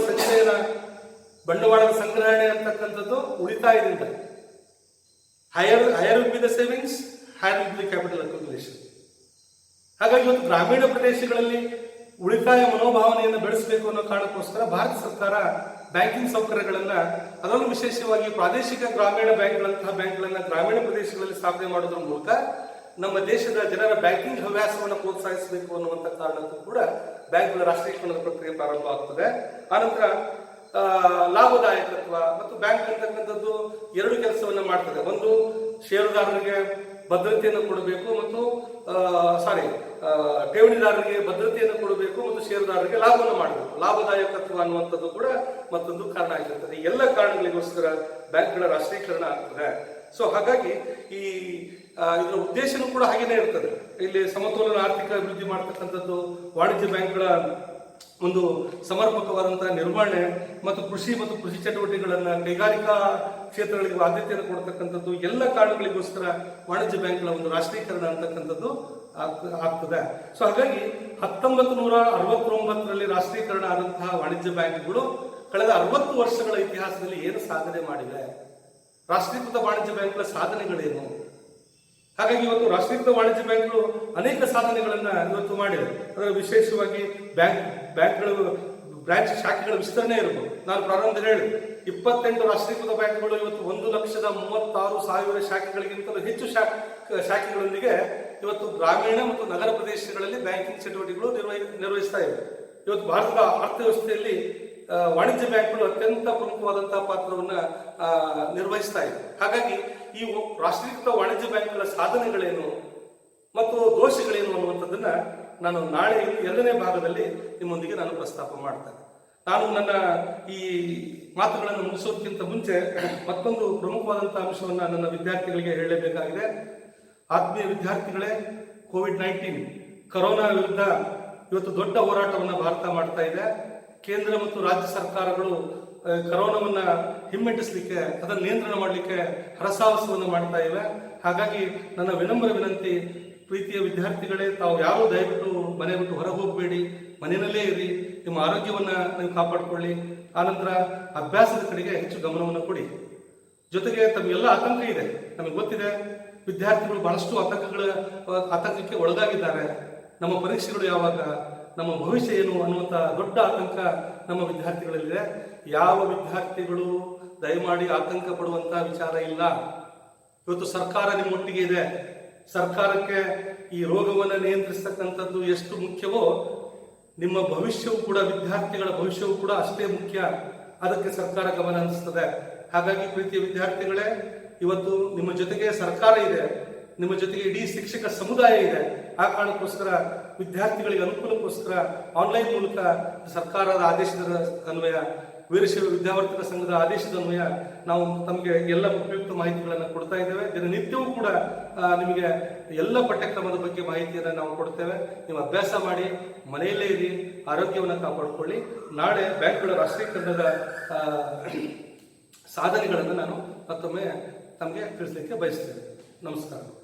ಸಂಗ್ರಹಣೆ ಅಂತಕ್ಕಂಥದ್ದು ಉಳಿತಾಯದಿಂದ, higher will be the savings, higher will be the capital accumulation. ಹಾಗಾಗಿ ಇವತ್ತು ಗ್ರಾಮೀಣ ಪ್ರದೇಶಗಳಲ್ಲಿ ಉಳಿತಾಯ ಮನೋಭಾವನೆಯನ್ನು ಬೆಳೆಸಬೇಕು ಅನ್ನೋ ಕಾರಣಕ್ಕೋಸ್ಕರ ಭಾರತ ಸರ್ಕಾರ ಬ್ಯಾಂಕಿಂಗ್ ಸೌಕರ್ಯಗಳನ್ನ, ಅದರಲ್ಲೂ ವಿಶೇಷವಾಗಿ ಪ್ರಾದೇಶಿಕ ಗ್ರಾಮೀಣ ಬ್ಯಾಂಕ್ಗಳಂತಹ ಬ್ಯಾಂಕ್ಗಳನ್ನ ಗ್ರಾಮೀಣ ಪ್ರದೇಶಗಳಲ್ಲಿ ಸ್ಥಾಪನೆ ಮಾಡೋದ್ರ ಮೂಲಕ ನಮ್ಮ ದೇಶದ ಜನರ ಬ್ಯಾಂಕಿಂಗ್ ಹವ್ಯಾಸವನ್ನು ಪ್ರೋತ್ಸಾಹಿಸಬೇಕು ಅನ್ನುವಂಥ ಕಾರಣಕ್ಕೂ ಕೂಡ ಬ್ಯಾಂಕ್ಗಳ ರಾಷ್ಟ್ರೀಕರಣದ ಪ್ರಕ್ರಿಯೆ ಪ್ರಾರಂಭ ಆಗ್ತದೆ. ಆನಂತರ ಲಾಭದಾಯಕತ್ವ ಮತ್ತು ಬ್ಯಾಂಕ್ ಅಂತಕ್ಕಂಥದ್ದು ಎರಡು ಕೆಲಸವನ್ನ ಮಾಡ್ತದೆ. ಒಂದು, ಷೇರುದಾರರಿಗೆ ಭದ್ರತೆಯನ್ನು ಕೊಡಬೇಕು ಮತ್ತು ಠೇವಣಿದಾರರಿಗೆ ಭದ್ರತೆಯನ್ನು ಕೊಡಬೇಕು ಮತ್ತು ಷೇರುದಾರರಿಗೆ ಲಾಭವನ್ನು ಮಾಡಬೇಕು. ಲಾಭದಾಯಕತ್ವ ಅನ್ನುವಂಥದ್ದು ಕೂಡ ಮತ್ತೊಂದು ಕಾರಣ ಆಗಿರ್ತದೆ. ಎಲ್ಲ ಕಾರಣಗಳಿಗೋಸ್ಕರ ಬ್ಯಾಂಕ್ಗಳ ರಾಷ್ಟ್ರೀಕರಣ ಆಗ್ತದೆ. ಸೊ ಹಾಗಾಗಿ ಇದರ ಉದ್ದೇಶನೂ ಕೂಡ ಹಾಗೇನೆ ಇರ್ತದೆ. ಇಲ್ಲಿ ಸಮತೋಲನ ಆರ್ಥಿಕ ಅಭಿವೃದ್ಧಿ ಮಾಡ್ತಕ್ಕಂಥದ್ದು, ವಾಣಿಜ್ಯ ಬ್ಯಾಂಕ್ಗಳ ಒಂದು ಸಮರ್ಪಕವಾದಂತಹ ನಿರ್ವಹಣೆ ಮತ್ತು ಕೃಷಿ ಚಟುವಟಿಕೆಗಳನ್ನ, ಕೈಗಾರಿಕಾ ಕ್ಷೇತ್ರಗಳಿಗೆ ಆದ್ಯತೆಯನ್ನು ಕೊಡ್ತಕ್ಕಂಥದ್ದು, ಎಲ್ಲ ಕಾರಣಗಳಿಗೋಸ್ಕರ ವಾಣಿಜ್ಯ ಬ್ಯಾಂಕ್ಗಳ ಒಂದು ರಾಷ್ಟ್ರೀಕರಣ ಅಂತಕ್ಕಂಥದ್ದು ಆಗ್ತದೆ. ಸೊ ಹಾಗಾಗಿ 1969ರಲ್ಲಿ ರಾಷ್ಟ್ರೀಕರಣ ಆದಂತಹ ವಾಣಿಜ್ಯ ಬ್ಯಾಂಕ್ಗಳು ಕಳೆದ 60 ವರ್ಷಗಳ ಇತಿಹಾಸದಲ್ಲಿ ಏನು ಸಾಧನೆ ಮಾಡಿವೆ, ರಾಷ್ಟ್ರೀಕೃತ ವಾಣಿಜ್ಯ ಬ್ಯಾಂಕ್ಗಳ ಸಾಧನೆಗಳೇನು. ಹಾಗಾಗಿ ಇವತ್ತು ರಾಷ್ಟ್ರೀಕೃತ ವಾಣಿಜ್ಯ ಬ್ಯಾಂಕ್ಗಳು ಅನೇಕ ಸಾಧನೆಗಳನ್ನ ಇವತ್ತು ಮಾಡಿವೆ. ಅದರ ವಿಶೇಷವಾಗಿ ಬ್ಯಾಂಕ್ಗಳು ಬ್ರಾಂಚ್ ಶಾಖೆಗಳ ವಿಸ್ತರಣೆ ಇರಬಹುದು. ನಾನು ಪ್ರಾರಂಭದಲ್ಲಿ ಹೇಳಿದೆ 28 ರಾಷ್ಟ್ರೀಕೃತ ಬ್ಯಾಂಕ್ಗಳು ಇವತ್ತು 1,36,000 ಶಾಖೆಗಳಿಗಿಂತಲೂ ಹೆಚ್ಚು ಶಾಖೆಗಳೊಂದಿಗೆ ಇವತ್ತು ಗ್ರಾಮೀಣ ಮತ್ತು ನಗರ ಪ್ರದೇಶಗಳಲ್ಲಿ ಬ್ಯಾಂಕಿಂಗ್ ಚಟುವಟಿಕೆಗಳು ನಿರ್ವಹಿಸ್ತಾ ಇವೆ. ಇವತ್ತು ಭಾರತದ ಅರ್ಥವ್ಯವಸ್ಥೆಯಲ್ಲಿ ವಾಣಿಜ್ಯ ಬ್ಯಾಂಕ್ಗಳು ಅತ್ಯಂತ ಪ್ರಮುಖವಾದಂತಹ ಪಾತ್ರವನ್ನ ನಿರ್ವಹಿಸ್ತಾ ಇದೆ. ಹಾಗಾಗಿ ಈ ರಾಷ್ಟ್ರೀಕೃತ ವಾಣಿಜ್ಯ ಬ್ಯಾಂಕ್ಗಳ ಸಾಧನೆಗಳೇನು ಮತ್ತು ದೋಷಗಳೇನು ಅನ್ನುವಂಥದ್ದನ್ನ ನಾನು ನಾಳೆ 2ನೇ ಭಾಗದಲ್ಲಿ ನಿಮ್ಮೊಂದಿಗೆ ನಾನು ಪ್ರಸ್ತಾಪ ಮಾಡ್ತೇನೆ. ನಾನು ನನ್ನ ಈ ಮಾತುಗಳನ್ನು ಮುಗಿಸೋದಕ್ಕಿಂತ ಮುಂಚೆ ಮತ್ತೊಂದು ಪ್ರಮುಖವಾದಂತಹ ಅಂಶವನ್ನ ನನ್ನ ವಿದ್ಯಾರ್ಥಿಗಳಿಗೆ ಹೇಳಲೇಬೇಕಾಗಿದೆ. ಆತ್ಮೀಯ ವಿದ್ಯಾರ್ಥಿಗಳೇ, ಕೋವಿಡ್-19 ಕರೋನಾ ವಿರುದ್ಧ ಇವತ್ತು ದೊಡ್ಡ ಹೋರಾಟವನ್ನು ಭಾರತ ಮಾಡ್ತಾ ಇದೆ. ಕೇಂದ್ರ ಮತ್ತು ರಾಜ್ಯ ಸರ್ಕಾರಗಳು ಕರೋನಾವನ್ನ ಹಿಮ್ಮೆಟ್ಟಿಸಲಿಕ್ಕೆ, ಅದನ್ನು ನಿಯಂತ್ರಣ ಮಾಡಲಿಕ್ಕೆ ಹರಸಾಹಸವನ್ನು ಮಾಡ್ತಾ ಇವೆ. ಹಾಗಾಗಿ ನನ್ನ ವಿನಮ್ರ ವಿನಂತಿ, ಪ್ರೀತಿಯ ವಿದ್ಯಾರ್ಥಿಗಳೇ, ತಾವು ಯಾರೂ ದಯವಿಟ್ಟು ಮನೆ ಬಿಟ್ಟು ಹೊರಗೆ ಹೋಗಬೇಡಿ, ಮನೆಯಲ್ಲೇ ಇರಿ, ನಿಮ್ಮ ಆರೋಗ್ಯವನ್ನ ನೀವು ಕಾಪಾಡಿಕೊಳ್ಳಿ. ಆನಂತರ ಅಭ್ಯಾಸದ ಕಡೆಗೆ ಹೆಚ್ಚು ಗಮನವನ್ನು ಕೊಡಿ. ಜೊತೆಗೆ ತಮಗೆಲ್ಲ ಆತಂಕ ಇದೆ, ನಮಗೆ ಗೊತ್ತಿದೆ. ವಿದ್ಯಾರ್ಥಿಗಳು ಬಹಳಷ್ಟು ಆತಂಕಕ್ಕೆ ಒಳಗಾಗಿದ್ದಾರೆ. ನಮ್ಮ ಪರೀಕ್ಷೆಗಳು ಯಾವಾಗ, ನಮ್ಮ ಭವಿಷ್ಯ ಏನು ಅನ್ನುವಂಥ ದೊಡ್ಡ ಆತಂಕ ನಮ್ಮ ವಿದ್ಯಾರ್ಥಿಗಳಲ್ಲಿದೆ. ಯಾವ ವಿದ್ಯಾರ್ಥಿಗಳು ದಯಮಾಡಿ ಆತಂಕ ಪಡುವಂತಹ ವಿಚಾರ ಇಲ್ಲ. ಇವತ್ತು ಸರ್ಕಾರ ನಿಮ್ಮೊಟ್ಟಿಗೆ ಇದೆ. ಸರ್ಕಾರಕ್ಕೆ ಈ ರೋಗವನ್ನು ನಿಯಂತ್ರಿಸತಕ್ಕಂಥದ್ದು ಎಷ್ಟು ಮುಖ್ಯವೋ, ನಿಮ್ಮ ಭವಿಷ್ಯವು ಕೂಡ, ವಿದ್ಯಾರ್ಥಿಗಳ ಭವಿಷ್ಯವು ಕೂಡ ಅಷ್ಟೇ ಮುಖ್ಯ. ಅದಕ್ಕೆ ಸರ್ಕಾರ ಗಮನ ಹರಿಸ್ತದೆ. ಹಾಗಾಗಿ ಪ್ರೀತಿಯ ವಿದ್ಯಾರ್ಥಿಗಳೇ, ಇವತ್ತು ನಿಮ್ಮ ಜೊತೆಗೆ ಸರ್ಕಾರ ಇದೆ. ನಿಮ್ಮ ಜೊತೆಗೆ ಇಡೀ ಶಿಕ್ಷಕ ಸಮುದಾಯ ಇದೆ. ಆ ಕಾರಣಕ್ಕೋಸ್ಕರ ವಿದ್ಯಾರ್ಥಿಗಳಿಗೆ ಅನುಕೂಲಕ್ಕೋಸ್ಕರ ಆನ್ಲೈನ್ ಮೂಲಕ ಸರ್ಕಾರದ ಆದೇಶದ ಅನ್ವಯ, ವೀರಶೈವ ವಿದ್ಯಾವರ್ಧಕ ಸಂಘದ ಆದೇಶದ ಅನ್ವಯ ನಾವು ತಮಗೆ ಎಲ್ಲ ಉಪಯುಕ್ತ ಮಾಹಿತಿಗಳನ್ನು ಕೊಡ್ತಾ ಇದ್ದೇವೆ. ದಿನನಿತ್ಯವೂ ಕೂಡ ನಿಮಗೆ ಎಲ್ಲ ಪಠ್ಯಕ್ರಮದ ಬಗ್ಗೆ ಮಾಹಿತಿಯನ್ನು ನಾವು ಕೊಡ್ತೇವೆ. ನೀವು ಅಭ್ಯಾಸ ಮಾಡಿ, ಮನೆಯಲ್ಲೇ ಇರಿ, ಆರೋಗ್ಯವನ್ನು ಕಾಪಾಡಿಕೊಳ್ಳಿ. ನಾಳೆ ಬ್ಯಾಂಕ್ಗಳ ರಾಷ್ಟ್ರೀಕರಣದ ಸಾಧನೆಗಳನ್ನು ನಾನು ಮತ್ತೊಮ್ಮೆ ತಮಗೆ ತಿಳಿಸಲಿಕ್ಕೆ ಬಯಸ್ತೇನೆ. ನಮಸ್ಕಾರ.